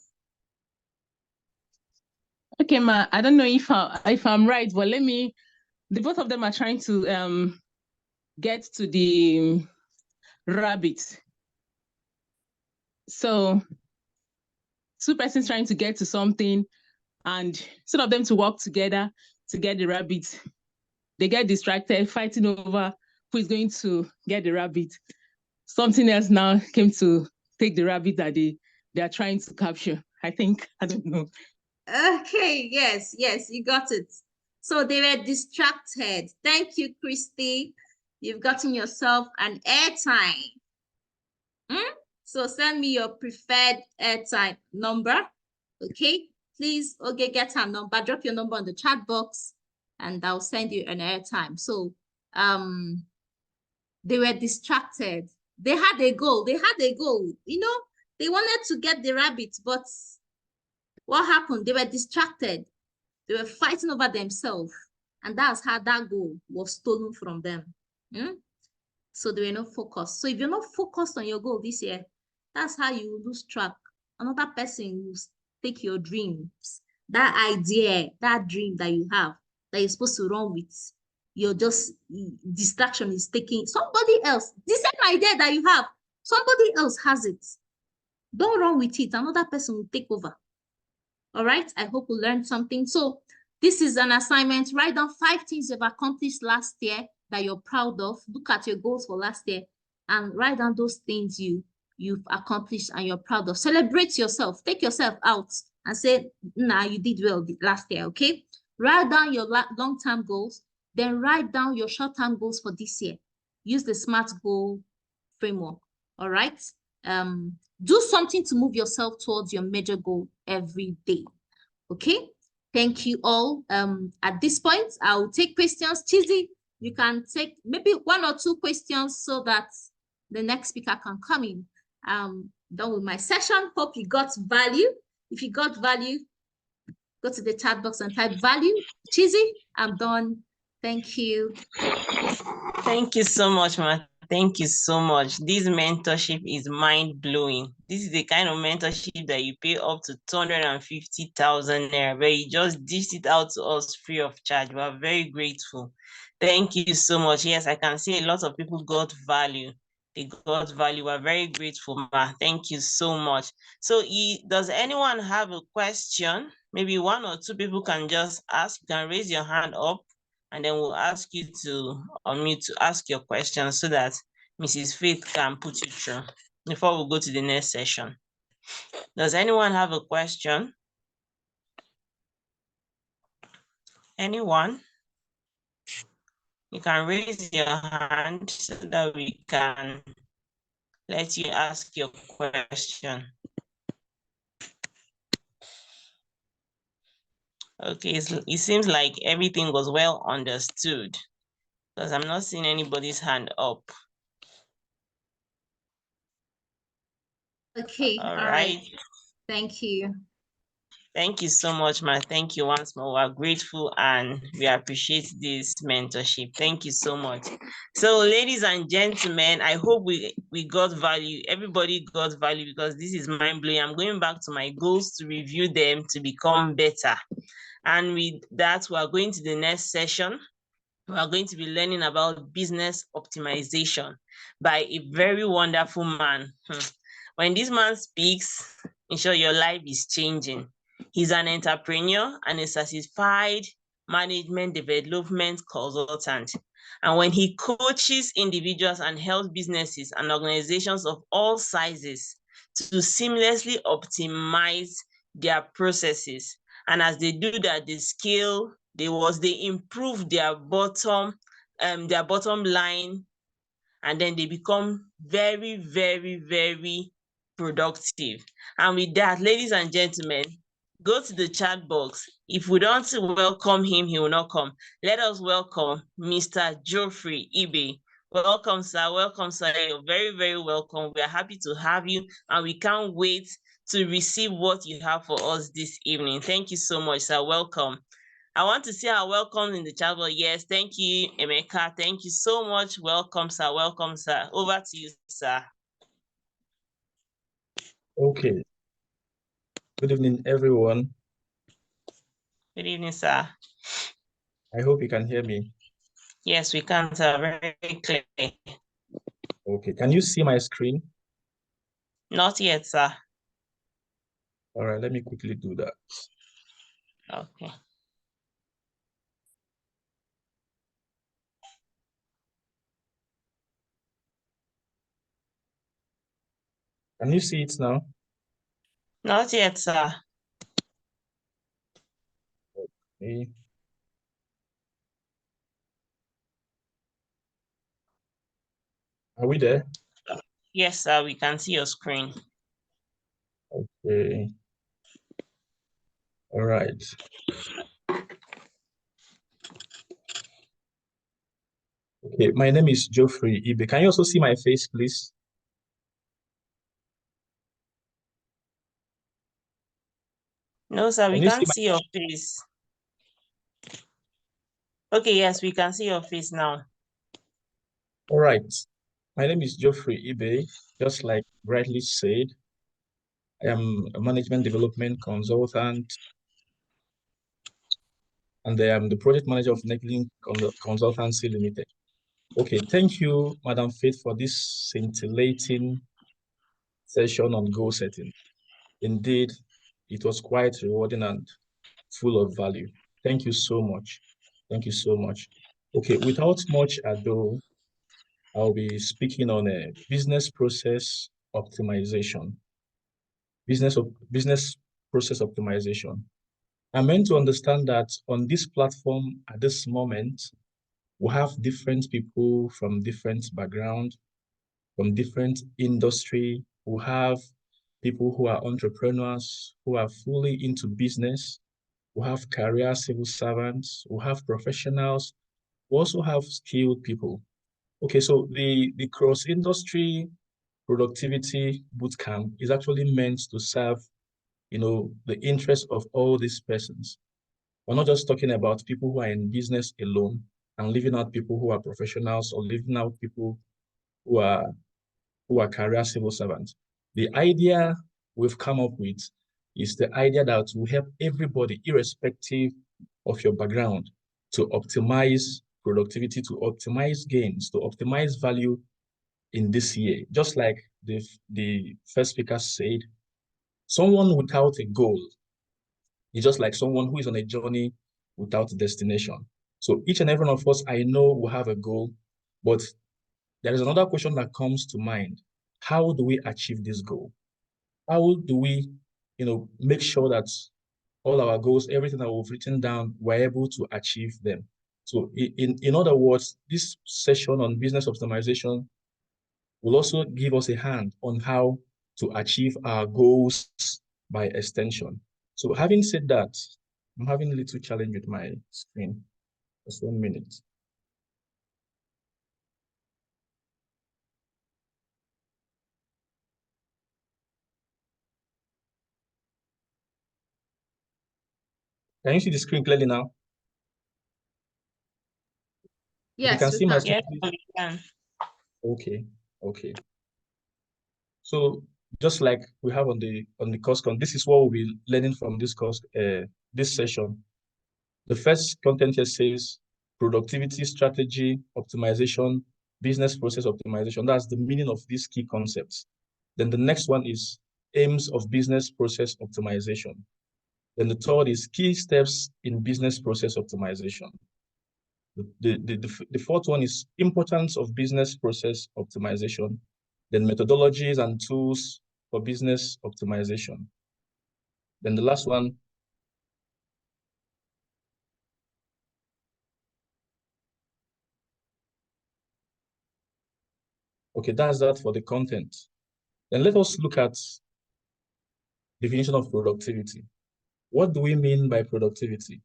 Okay, Ma, I don't know if I'm right, but the both of them are trying to get to the rabbit. So two persons trying to get to something, and instead of them to work together to get the rabbit, they get distracted fighting over who is going to get the rabbit. Something else now came to take the rabbit that they are trying to capture. I think, I don't know. Okay, yes, you got it. So they were distracted. Thank you, Christy. You've gotten yourself an airtime. So send me your preferred airtime number. Okay, please, okay, get her number. Drop your number on the chat box, and I'll send you an airtime. So, they were distracted. They had a goal. You know, they wanted to get the rabbit, but what happened? They were distracted. They were fighting over themselves, and that's how that goal was stolen from them. So they were not focused. So if you're not focused on your goal this year, that's how you will lose track. Another person will take your dreams, that idea, that dream that you have, that you're supposed to run with. You're just, distraction is taking somebody else. The same idea that you have, somebody else has it. Don't run with it. Another person will take over. All right. I hope you learned something. So this is an assignment. Write down 5 things you've accomplished last year that you're proud of. Look at your goals for last year and write down those things you've accomplished and you're proud of. Celebrate yourself. Take yourself out and say, nah, you did well last year, okay? Write down your long-term goals. Then write down your short-term goals for this year. Use the SMART goal framework, all right? Do something to move yourself towards your major goal every day, okay? Thank you all. At this point, I'll take questions. Chizzy, you can take maybe 1 or 2 questions so that the next speaker can come in. Done with my session. Hope you got value. If you got value, go to the chat box and type value. Chizzy, I'm done. Thank you. Thank you so much, Ma. Thank you so much. This mentorship is mind-blowing. This is the kind of mentorship that you pay up to 250,000 naira, where you just dished it out to us free of charge. We are very grateful. Thank you so much. Yes, I can see a lot of people got value. They got value. We're very grateful, Ma. Thank you so much. So does anyone have a question? Maybe 1 or 2 people can just ask. You can raise your hand up, and then we'll ask you to unmute to ask your question so that Mrs. Faith can put you through before we go to the next session. Does anyone have a question? Anyone? You can raise your hand so that we can let you ask your question. Okay, it seems like everything was well understood because I'm not seeing anybody's hand up. Okay, all right. Thank you. Thank you so much, Ma. Thank you once more. We're grateful and we appreciate this mentorship. Thank you so much. So, ladies and gentlemen, I hope we got value. Everybody got value because this is mind-blowing. I'm going back to my goals to review them to become better. And with that, we are going to the next session. We are going to be learning about business optimization by a very wonderful man. When this man speaks, ensure your life is changing. He's an entrepreneur and a certified management development consultant. And when he coaches individuals and helps businesses and organizations of all sizes to seamlessly optimize their processes And as they do that, they scale, they improve their bottom line, and then they become very, very, very productive. And with that, ladies and gentlemen, go to the chat box. If we don't welcome him, he will not come. Let us welcome Mr. Geoffrey Ibe. Welcome, sir. Welcome, sir. You're very, very welcome. We are happy to have you, and we can't wait to receive what you have for us this evening. Thank you so much, sir. Welcome. I want to see our welcome in the chat box. Yes, thank you, Emeka. Thank you so much. Welcome, sir. Welcome, sir. Over to you, sir. Okay. Good evening, everyone. Good evening, sir. I hope you can hear me. Yes, we can, sir. Very clear. Okay. Can you see my screen? Not yet, sir. All right, let me quickly do that. Okay. Can you see it now? Not yet, sir. Okay. Are we there? Yes, sir. We can see your screen. Okay. All right. Okay, my name is Geoffrey Ibe. Can you also see my face, please? No, sir. Can We you see can't see your face. Okay, yes, we can see your face now. All right. My name is Geoffrey Ibe. Just like rightly said, I am a management development consultant, and I am the project manager of Necklin Consultancy Limited. Okay, thank you, Madam Faith, for this scintillating session on goal setting. Indeed, it was quite rewarding and full of value. Thank you so much. Thank you so much. Okay, without much ado, I'll be speaking on a business process optimization. Business process optimization. I'm meant to understand that on this platform at this moment, we have different people from different background, from different industry, who have people who are entrepreneurs, who are fully into business, who have career civil servants, who have professionals, we also have skilled people. Okay, so the cross-industry productivity bootcamp is actually meant to serve, the interest of all these persons. We're not just talking about people who are in business alone and leaving out people who are professionals or leaving out people who are career civil servants. The idea we've come up with is the idea that will help everybody, irrespective of your background, to optimize productivity, to optimize gains, to optimize value in this year. Just like the first speaker said, someone without a goal is just like someone who is on a journey without a destination. So each and every one of us, I know, will have a goal, but there is another question that comes to mind. How do we achieve this goal? How do we, make sure that all our goals, everything that we've written down, we're able to achieve them? So in other words, this session on business optimization will also give us a hand on how to achieve our goals by extension. So having said that, I'm having a little challenge with my screen. Just 1 minute. Can you see the screen clearly now? If you Yes, can we see my can. screen, Yes, please. we can. Okay, okay. So just like we have on the course this is what we'll be learning from this course, this session. The first content here says productivity strategy optimization, business process optimization. That's the meaning of these key concepts. Then the next one is aims of business process optimization. Then the third is key steps in business process optimization. The fourth one is importance of business process optimization, then methodologies and tools for business optimization. Then the last one Okay, that's that for the content. Then let us look at definition of productivity. What do we mean by productivity?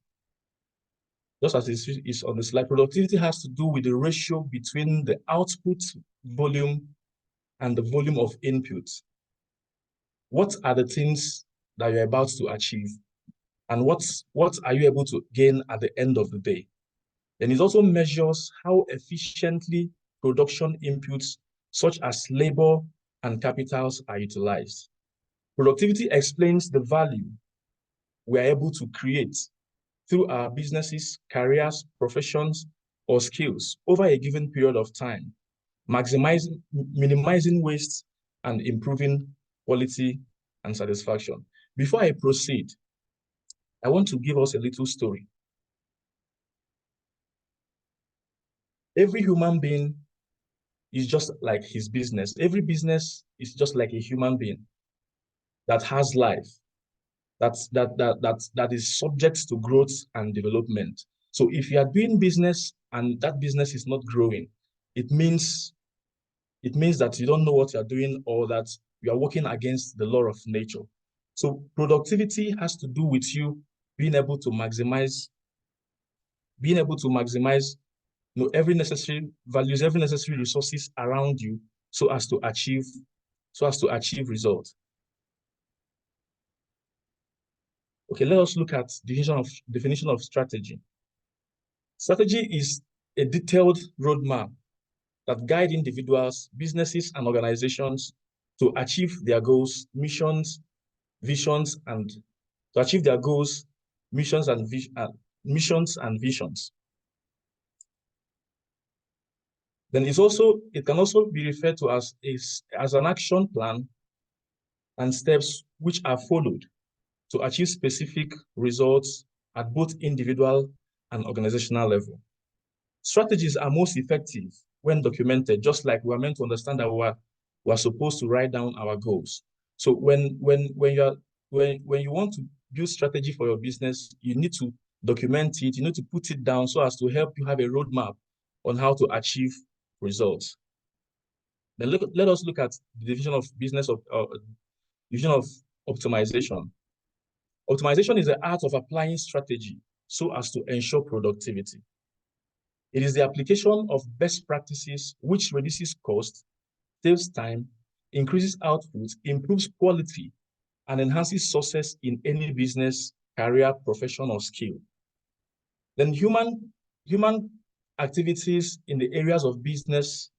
Just as it is on the slide, productivity has to do with the ratio between the output volume and the volume of input. What are the things that you're about to achieve? And what are you able to gain at the end of the day? Then it also measures how efficiently production inputs such as labor and capitals are utilized. Productivity explains the value we are able to create through our businesses, careers, professions, or skills over a given period of time, minimizing waste and improving quality and satisfaction. Before I proceed, I want to give us a little story. Every human being is just like his business. Every business is just like a human being that has life, that is subject to growth and development. So if you are doing business and that business is not growing, it means that you don't know what you're doing or that you are working against the law of nature. So productivity has to do with you being able to maximize every necessary values, every necessary resources around you so as to achieve results. Okay, let us look at definition of strategy. Strategy is a detailed roadmap that guide individuals, businesses, and organizations to achieve their goals, missions, visions, and to achieve their goals, missions, and visions. Then it can also be referred to as an action plan and steps which are followed to achieve specific results at both individual and organizational level. Strategies are most effective when documented, just like we're meant to understand that we're supposed to write down our goals. So when you want to build strategy for your business, you need to document it, you need to put it down so as to help you have a roadmap on how to achieve results. Then let us look at the division of optimization. Optimization is the art of applying strategy so as to ensure productivity. It is the application of best practices which reduces cost, saves time, increases output, improves quality, and enhances success in any business, career, profession, or skill. Then human activities in the areas of business,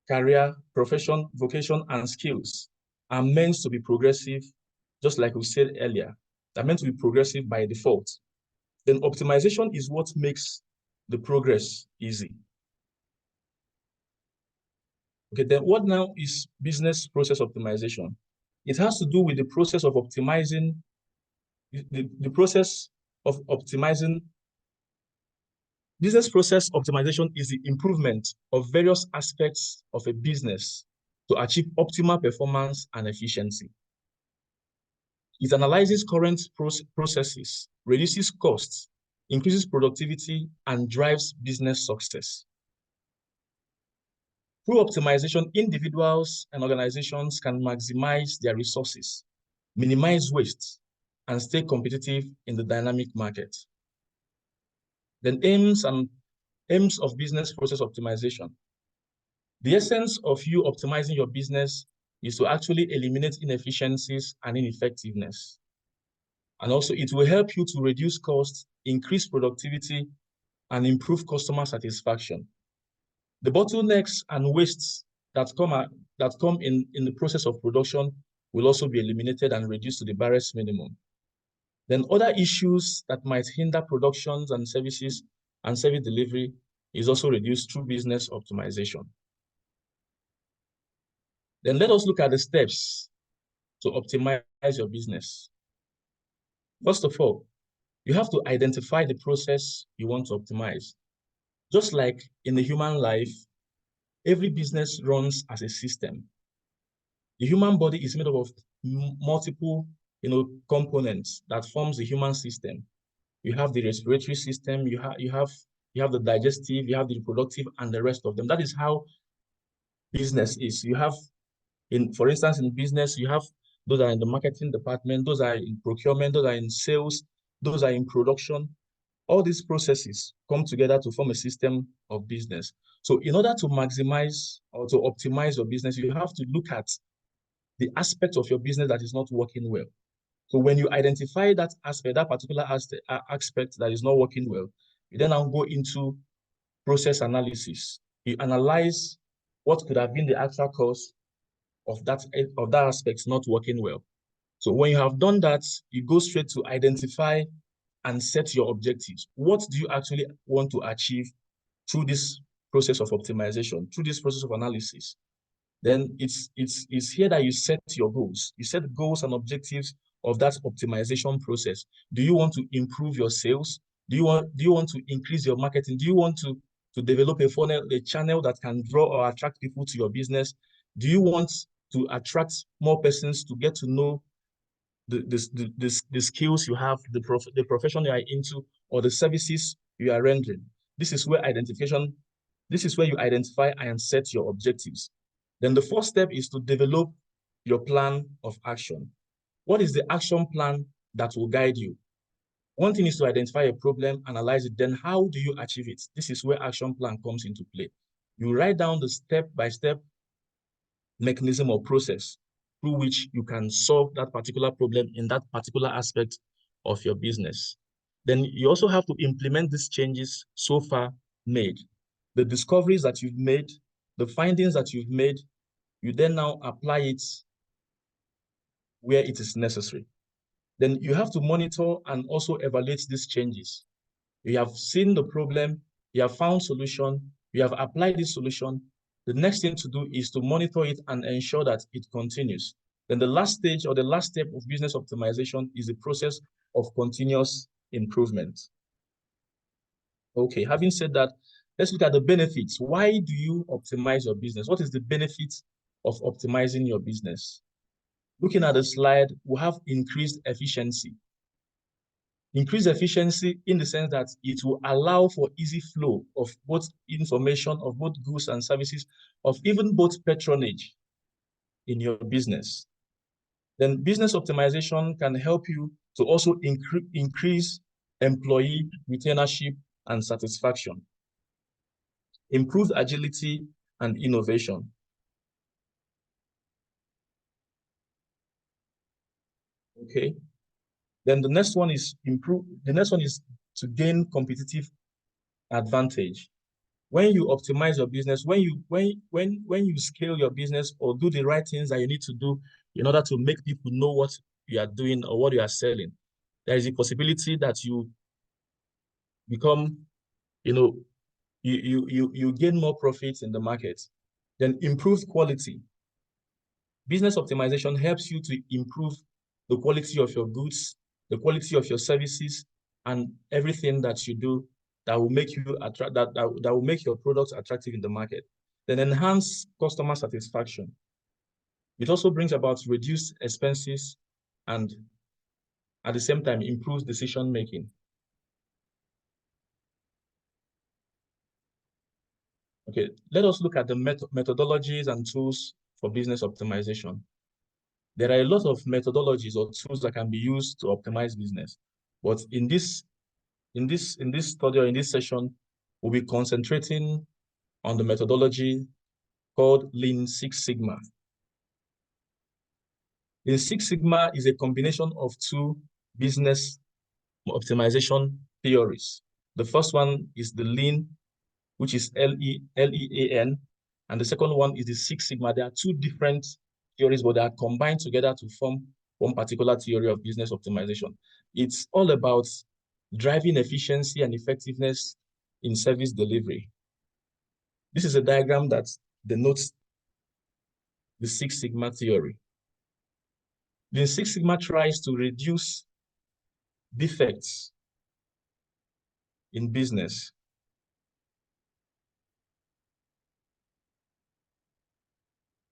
career, profession, vocation, and skills are meant to be progressive, just like we said earlier. They're meant to be progressive by default. Then optimization is what makes the progress easy. Okay, then what now is business process optimization? It has to do with the process of optimizing, Business process optimization is the improvement of various aspects of a business to achieve optimal performance and efficiency. It analyzes current processes, reduces costs, increases productivity, and drives business success. Through optimization, individuals and organizations can maximize their resources, minimize waste, and stay competitive in the dynamic market. Then aims of business process optimization. The essence of you optimizing your business is to actually eliminate inefficiencies and ineffectiveness. And also it will help you to reduce costs, increase productivity, and improve customer satisfaction. The bottlenecks and wastes that come in the process of production will also be eliminated and reduced to the barest minimum. Then other issues that might hinder productions and service delivery is also reduced through business optimization. Then let us look at the steps to optimize your business. First of all, you have to identify the process you want to optimize. Just like in the human life, every business runs as a system. The human body is made up of multiple components that forms the human system. You have the respiratory system, you have the digestive, you have the reproductive, and the rest of them. That is how business is. You have, for instance, in business, you have those are in the marketing department, those are in procurement, those are in sales, those are in production. All these processes come together to form a system of business. So in order to maximize or to optimize your business, you have to look at the aspect of your business that is not working well. So when you identify that aspect, that particular aspect that is not working well, you then now go into process analysis. You analyze what could have been the actual cause of that aspect not working well. So when you have done that, you go straight to identify and set your objectives. What do you actually want to achieve through this process of optimization, through this process of analysis? Then it's here that you set your goals. You set goals and objectives of that optimization process. Do you want to improve your sales? Do you want to increase your marketing? Do you want to develop a funnel, a channel that can draw or attract people to your business? Do you want to attract more persons to get to know the skills you have, the profession you are into, or the services you are rendering? This is where you identify and set your objectives. Then the first step is to develop your plan of action. What is the action plan that will guide you? One thing is to identify a problem, analyze it, then how do you achieve it? This is where action plan comes into play. You write down the step-by-step mechanism or process through which you can solve that particular problem in that particular aspect of your business. Then you also have to implement these changes so far made. The discoveries that you've made, the findings that you've made, you then now apply it where it is necessary. Then you have to monitor and also evaluate these changes. You have seen the problem, you have found solution, you have applied this solution. The next thing to do is to monitor it and ensure that it continues. Then the last stage or the last step of business optimization is the process of continuous improvement. Okay, having said that, let's look at the benefits. Why do you optimize your business? What is the benefit of optimizing your business? Looking at the slide, we have increased efficiency. Increased efficiency in the sense that it will allow for easy flow of both information, of both goods and services, of even both patronage in your business. Then business optimization can help you to also increase employee retainership and satisfaction, improve agility and innovation. Okay. Then the next one is to gain competitive advantage. When you optimize your business, when you scale your business or do the right things that you need to do in order to make people know what you are doing or what you are selling, there is a possibility that you become, you gain more profits in the market. Then improved quality. Business optimization helps you to improve the quality of your goods, the quality of your services, and everything that you do that will make you that will make your products attractive in the market. Then enhance customer satisfaction. It also brings about reduced expenses and at the same time improves decision making. Okay, let us look at the methodologies and tools for business optimization. There are a lot of methodologies or tools that can be used to optimize business. But in this study or in this session, we'll be concentrating on the methodology called Lean Six Sigma. Lean Six Sigma is a combination of two business optimization theories. The first one is the Lean, which is L-E-A-N, and the second one is the Six Sigma. There are two different theories, but they are combined together to form one particular theory of business optimization. It's all about driving efficiency and effectiveness in service delivery. This is a diagram that denotes the Six Sigma theory. The Six Sigma tries to reduce defects in business.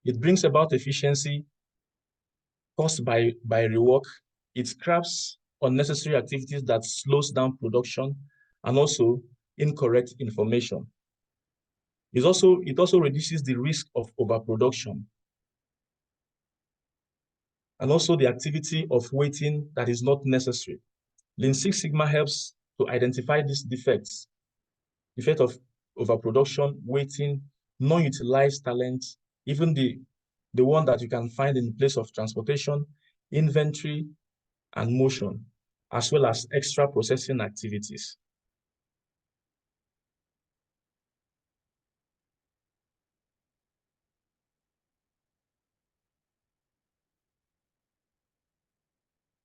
It brings about efficiency caused by rework. It scraps unnecessary activities that slows down production and also incorrect information. It also reduces the risk of overproduction and also the activity of waiting that is not necessary. Lean Six Sigma helps to identify these defects, effect of overproduction, waiting, non-utilized talent, even the one that you can find in place of transportation, inventory, and motion, as well as extra processing activities.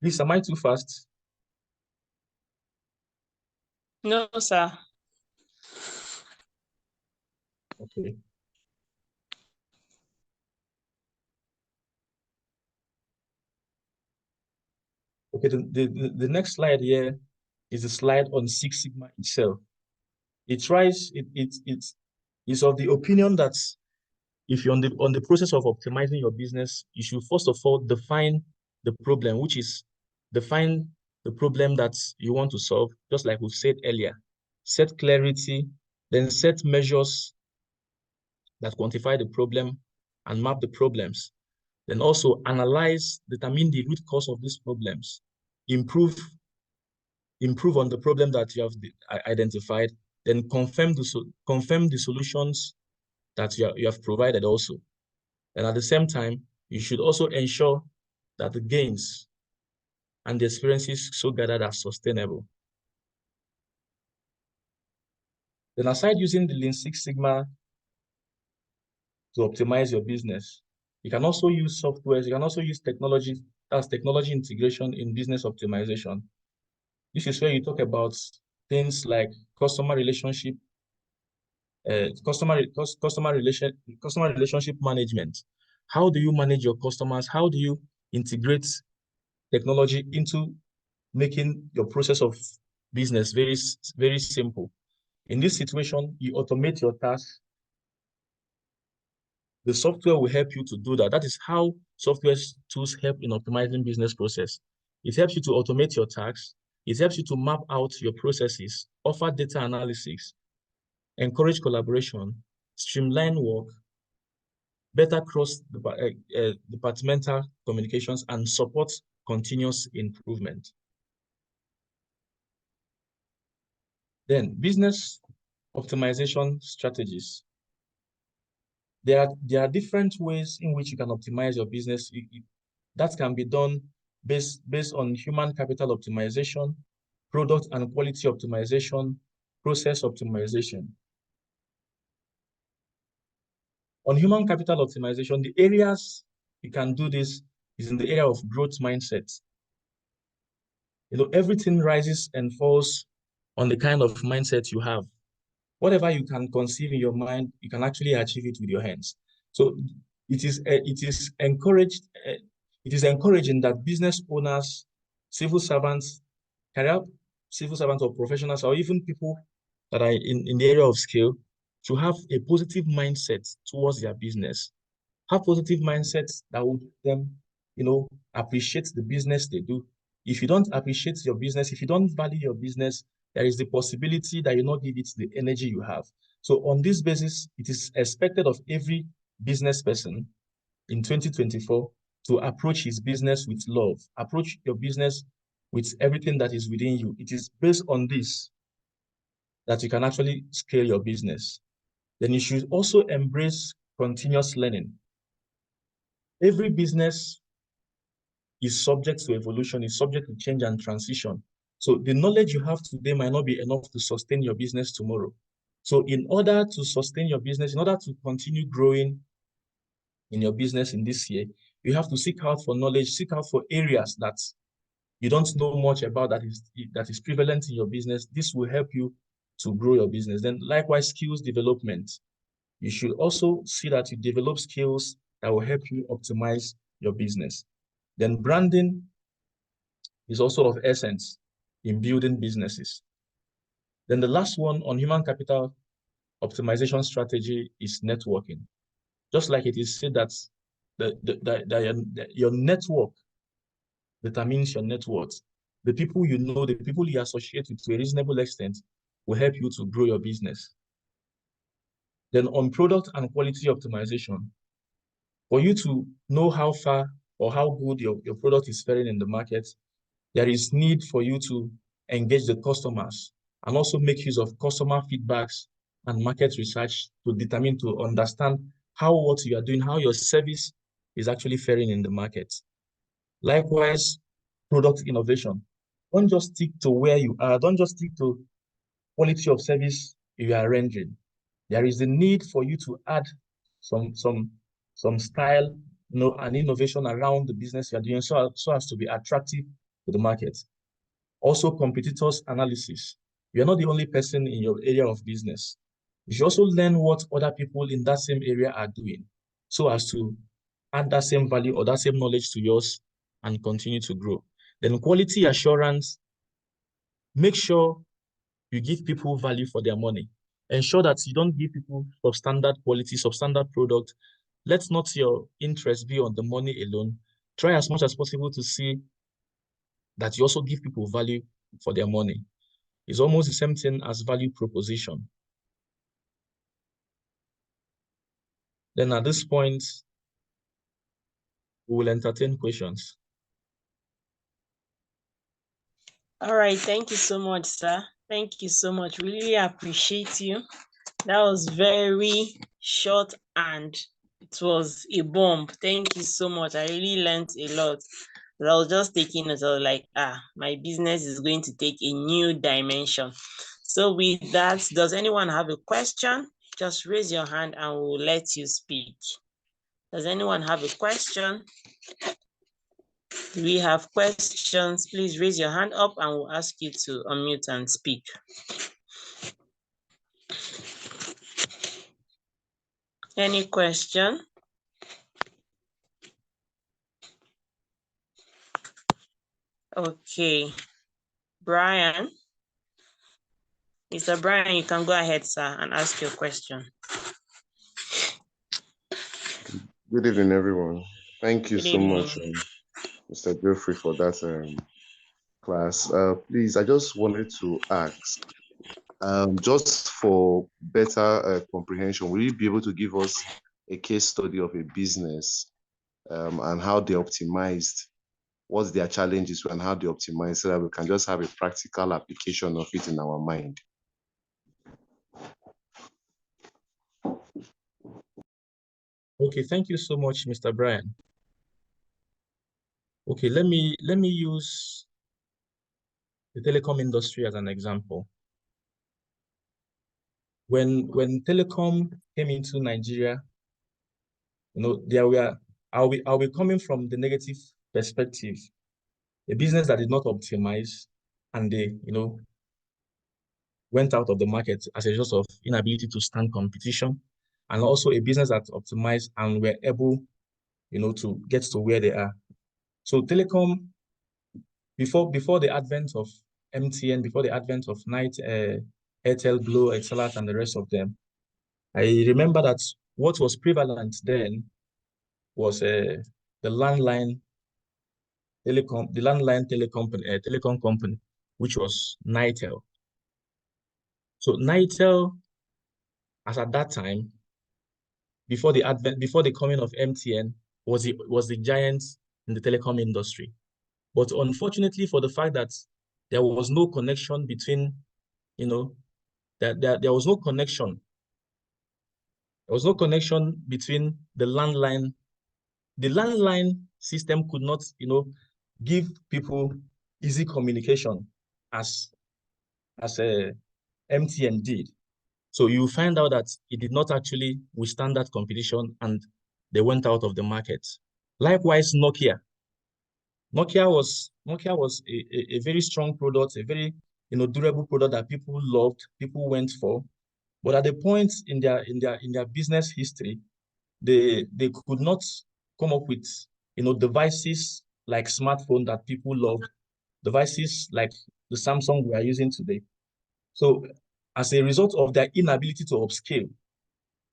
Please, am I too fast? No, sir. Okay. Okay, the next slide here is a slide on Six Sigma itself. It is of the opinion that if you're on the process of optimizing your business, you should first of all define the problem, which is define the problem that you want to solve, just like we said earlier. Set clarity, then set measures that quantify the problem and map the problems. Then also analyze, determine the root cause of these problems, improve on the problem that you have identified, then confirm the solutions that you have provided also. And at the same time, you should also ensure that the gains and the experiences so gathered are sustainable. Then aside using the Lean Six Sigma to optimize your business, you can also use softwares, you can also use technology, that's technology integration in business optimization. This is where you talk about things like customer relationship, customer relationship management. How do you manage your customers? How do you integrate technology into making your process of business very, very simple? In this situation, you automate your tasks. The software will help you to do that. That is how software tools help in optimizing business process. It helps you to automate your tasks. It helps you to map out your processes, offer data analysis, encourage collaboration, streamline work, better cross-departmental communications, and support continuous improvement. Then business optimization strategies. There are different ways in which you can optimize your business. That can be done based on human capital optimization, product and quality optimization, process optimization. On human capital optimization, the areas you can do this is in the area of growth mindset. Everything rises and falls on the kind of mindset you have. Whatever you can conceive in your mind, you can actually achieve it with your hands. So it is encouraging that business owners, civil servants, civil servants or professionals, or even people that are in the area of skill, to have a positive mindset towards their business. Have positive mindsets that will make them, appreciate the business they do. If you don't appreciate your business, if you don't value your business, there is the possibility that you not give it the energy you have. So on this basis, it is expected of every business person in 2024 to approach his business with love, approach your business with everything that is within you. It is based on this that you can actually scale your business. Then you should also embrace continuous learning. Every business is subject to evolution, is subject to change and transition. So the knowledge you have today might not be enough to sustain your business tomorrow. So in order to sustain your business, in order to continue growing in your business in this year, you have to seek out for knowledge, seek out for areas that you don't know much about that is prevalent in your business. This will help you to grow your business. Then likewise, skills development. You should also see that you develop skills that will help you optimize your business. Then branding is also of essence in building businesses. Then the last one on human capital optimization strategy is networking. Just like it is said that your network determines your net worth. The people you know, the people you associate with to a reasonable extent will help you to grow your business. Then on product and quality optimization, for you to know how far or how good your product is faring in the market, there is need for you to engage the customers and also make use of customer feedbacks and market research to determine, to understand how what you are doing, how your service is actually faring in the market. Likewise, product innovation. Don't just stick to where you are. Don't just stick to quality of service you are rendering. There is a need for you to add some style, an innovation around the business you are doing so as to be attractive to the market. Also, competitors analysis. You're not the only person in your area of business. You should also learn what other people in that same area are doing so as to add that same value or that same knowledge to yours and continue to grow. Then quality assurance, make sure you give people value for their money. Ensure that you don't give people substandard quality, substandard product. Let not your interest be on the money alone. Try as much as possible to see that you also give people value for their money. It's almost the same thing as value proposition. Then at this point, we will entertain questions. All right, thank you so much, sir. Thank you so much. Really appreciate you. That was very short and it was a bomb. Thank you so much. I really learned a lot. I was just taking it, I was like, my business is going to take a new dimension. So with that, does anyone have a question? Just raise your hand and we'll let you speak. Does anyone have a question? Do we have questions? Please raise your hand up and we'll ask you to unmute and speak. Any question? Okay. Brian. Mr. Brian, you can go ahead, sir, and ask your question. Good evening, everyone. Thank you Good so evening. much, Mr. Geoffrey, for that class. Please, I just wanted to ask, just for better comprehension, will you be able to give us a case study of a business and how they optimized, what's their challenges and how they optimize, so that we can just have a practical application of it in our mind? Okay, thank you so much, Mr. Brian. Okay, let me use the telecom industry as an example. When telecom came into Nigeria, I'll be coming from the negative perspective. A business that did not optimize and they, went out of the market as a result of inability to stand competition, and also a business that optimized and were able, to get to where they are. So telecom, before the advent of MTN, before the advent of Airtel, Glo, Etisalat, and the rest of them, I remember that what was prevalent then was the landline telecom company, which was Nitel. So Nitel, as at that time, before the coming of MTN, was the giant in the telecom industry. But unfortunately, for the fact that there was no connection between, there was no connection. There was no connection between the landline. The landline system could not, give people easy communication as MTN did. So you find out that it did not actually withstand that competition and they went out of the market. Likewise, Nokia. Nokia was a very strong product, a very durable product that people loved, people went for. But at the point in their business history, they could not come up with devices like smartphone that people loved, devices like the Samsung we are using today. So as a result of their inability to upscale,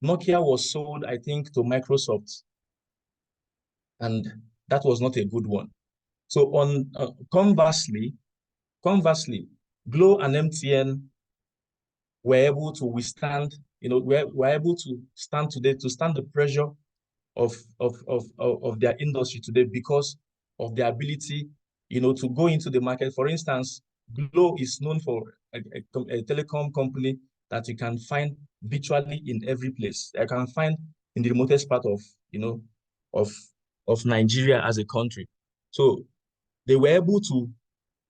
Nokia was sold, I think, to Microsoft, and that was not a good one. So conversely, Glo and MTN were able to withstand we're able to stand the pressure of their industry today because of their ability, to go into the market. For instance, Glo is known for a telecom company that you can find virtually in every place. I can find in the remotest part of, of, of Nigeria as a country. So they were able to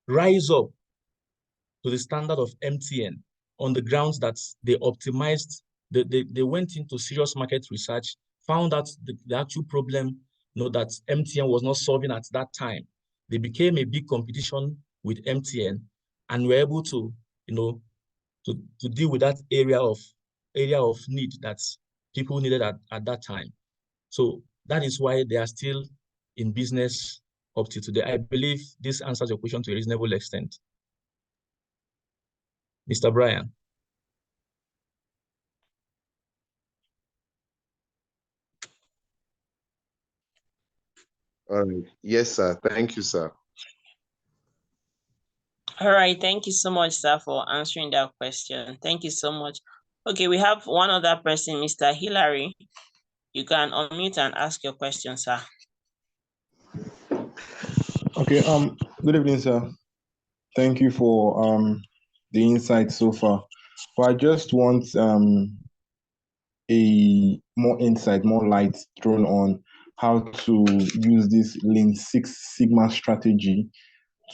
rise up to the standard of MTN on the grounds that they optimized, they went into serious market research, found out the actual problem, that MTN was not solving at that time. They became a big competition with MTN and were able to, to deal with that area of need that people needed at that time. So that is why they are still in business up to today. I believe this answers your question to a reasonable extent. Mr. Brian. Yes, sir. Thank you, sir. All right, thank you so much, sir, for answering that question. Thank you so much. Okay, we have one other person, Mr. Hillary. You can unmute and ask your question, sir. Okay, good evening, sir. Thank you for the insight so far. But I just want a more insight, more light thrown on how to use this Lean Six Sigma strategy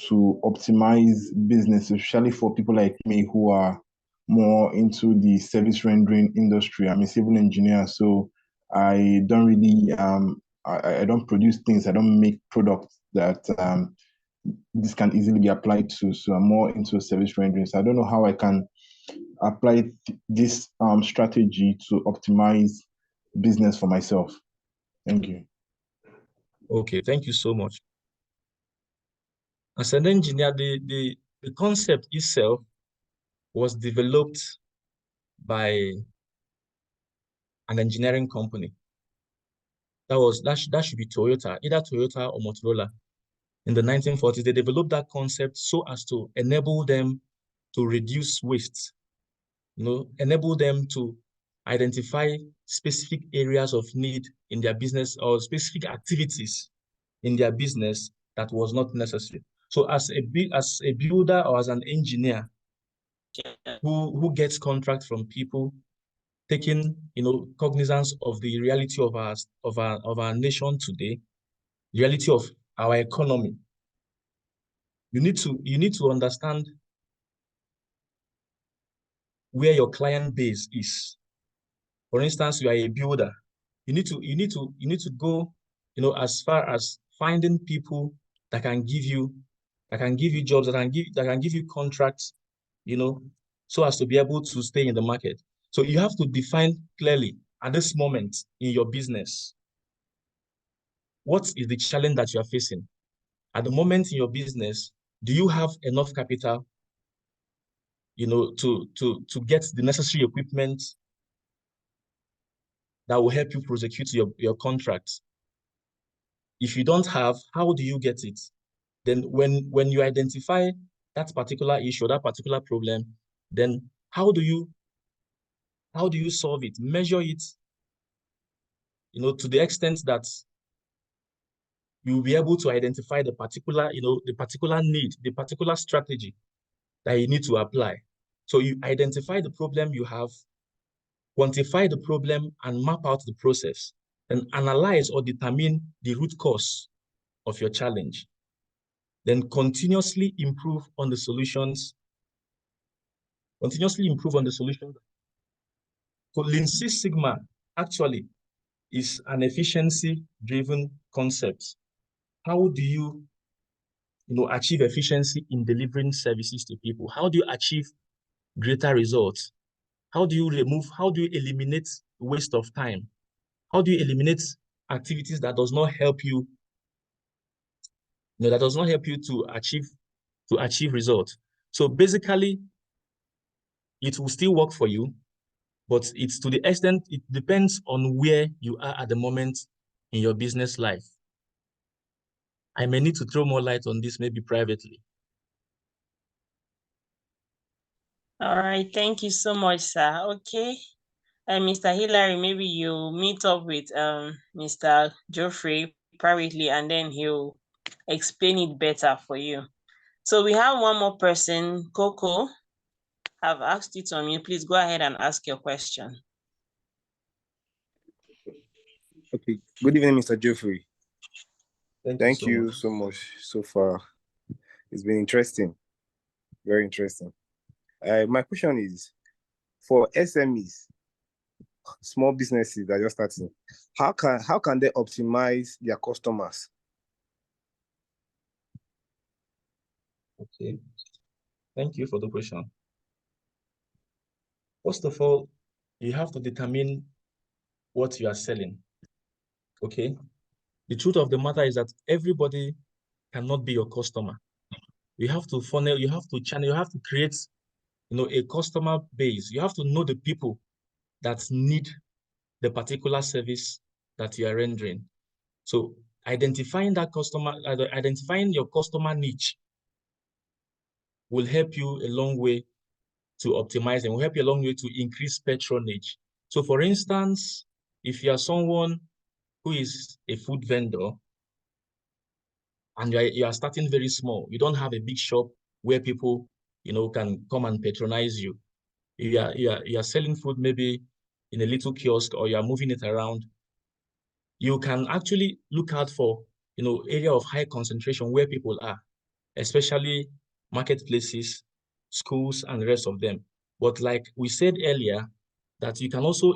to optimize business, especially for people like me who are more into the service rendering industry. I'm a civil engineer, so I don't really I don't produce things, I don't make products that this can easily be applied to. So I'm more into service rendering. So I don't know how I can apply this strategy to optimize business for myself. Thank you. Okay, thank you so much. As an engineer, the concept itself was developed by an engineering company. That should be Toyota, either Toyota or Motorola. In the 1940s, they developed that concept so as to enable them to reduce waste, enable them to identify specific areas of need in their business or specific activities in their business that was not necessary. So as a builder or as an engineer who gets contracts from people, taking cognizance of the reality of our nation today, the reality of our economy, you need to understand where your client base is. For instance, you are a builder. You need to go, as far as finding people that can give you jobs, that can give you contracts, so as to be able to stay in the market. So you have to define clearly at this moment in your business, what is the challenge that you are facing? At the moment in your business, do you have enough capital, to get the necessary equipment that will help you prosecute your contracts? If you don't have, how do you get it? Then when you identify that particular issue, that particular problem, then how do you solve it? Measure it, to the extent that you'll be able to identify the particular need, the particular strategy that you need to apply. So you identify the problem you have, quantify the problem, and map out the process, and analyze or determine the root cause of your challenge. Then continuously improve on the solutions. So Lean Six Sigma actually is an efficiency-driven concept. How do you, achieve efficiency in delivering services to people? How do you achieve greater results? How do you eliminate waste of time? How do you eliminate activities that does not help you, to achieve results? So basically, it will still work for you, but it's to the extent, it depends on where you are at the moment in your business life. I may need to throw more light on this, maybe privately. All right, thank you so much, sir. Okay. Mr. Hillary, maybe you meet up with Mr. Geoffrey privately and then he'll explain it better for you. So we have one more person, Coco. I've asked you to unmute. Please go ahead and ask your question. Okay. Good evening, Mr. Geoffrey. Thank so you much. so much so far. It's been interesting, very interesting. My question is, for SMEs, small businesses that are just starting, how can they optimize their customers? Okay. Thank you for the question. First of all, you have to determine what you are selling. Okay. The truth of the matter is that everybody cannot be your customer. You have to funnel, you have to channel, you have to create, a customer base. You have to know the people that need the particular service that you are rendering. So identifying your customer niche will help you a long way to optimize and will help you a long way to increase patronage. So for instance, if you are someone who is a food vendor and you are starting very small, you don't have a big shop where people, can come and patronize you. You are selling food maybe in a little kiosk or you are moving it around, you can actually look out for, area of high concentration where people are, especially marketplaces, schools, and the rest of them. But like we said earlier, that you can also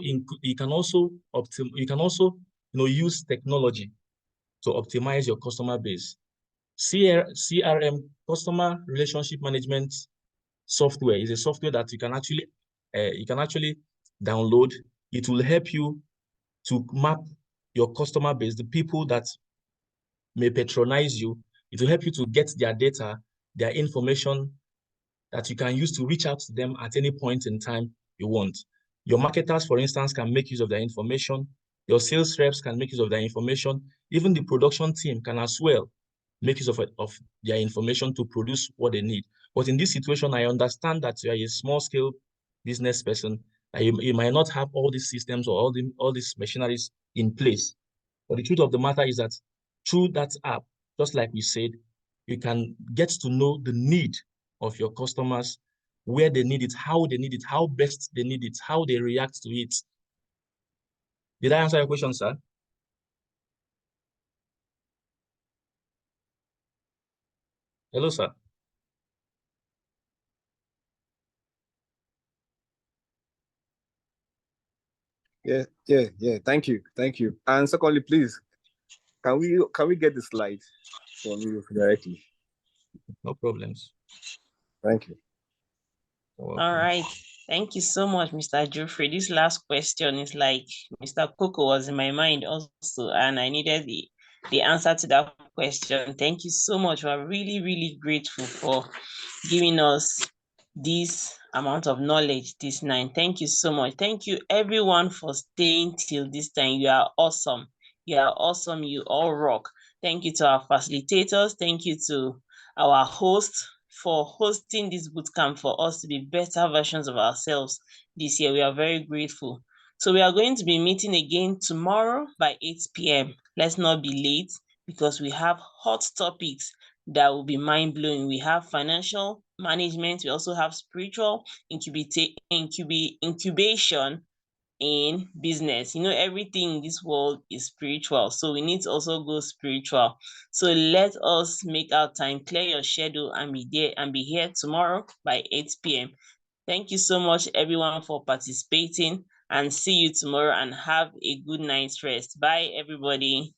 use technology to optimize your customer base. CRM, customer relationship management software, is a software that you can actually download. It will help you to map your customer base, the people that may patronize you. It will help you to get their data, their information that you can use to reach out to them at any point in time you want. Your marketers, for instance, can make use of their information. Your sales reps can make use of their information. Even the production team can as well make use of their information to produce what they need. But in this situation, I understand that you are a small scale business person. You might not have all these systems or all these machineries in place. But the truth of the matter is that through that app, just like we said, you can get to know the need of your customers, where they need it, how best they need it, how they react to it. Did I answer your question, sir? Hello, sir. Yeah. Thank you. And secondly, please, can we get the slide from you directly? No problems. Thank you. All right. Thank you so much, Mr. Geoffrey. This last question is like Mr. Coco was in my mind also, and I needed the answer to that question. Thank you so much. We're really, really grateful for giving us this amount of knowledge this night. Thank you so much. Thank you everyone for staying till this time. You are awesome. You are awesome. You all rock. Thank you to our facilitators. Thank you to our hosts for hosting this bootcamp for us to be better versions of ourselves this year. We are very grateful. So we are going to be meeting again tomorrow by 8 p.m. Let's not be late because we have hot topics that will be mind-blowing. We have financial management. We also have spiritual incubation in business. Everything in this world is spiritual, so we need to also go spiritual. So let us make our time, clear your schedule, and be there and be here tomorrow by 8 p.m. Thank you so much everyone for participating, and see you tomorrow, and have a good night's rest. Bye everybody.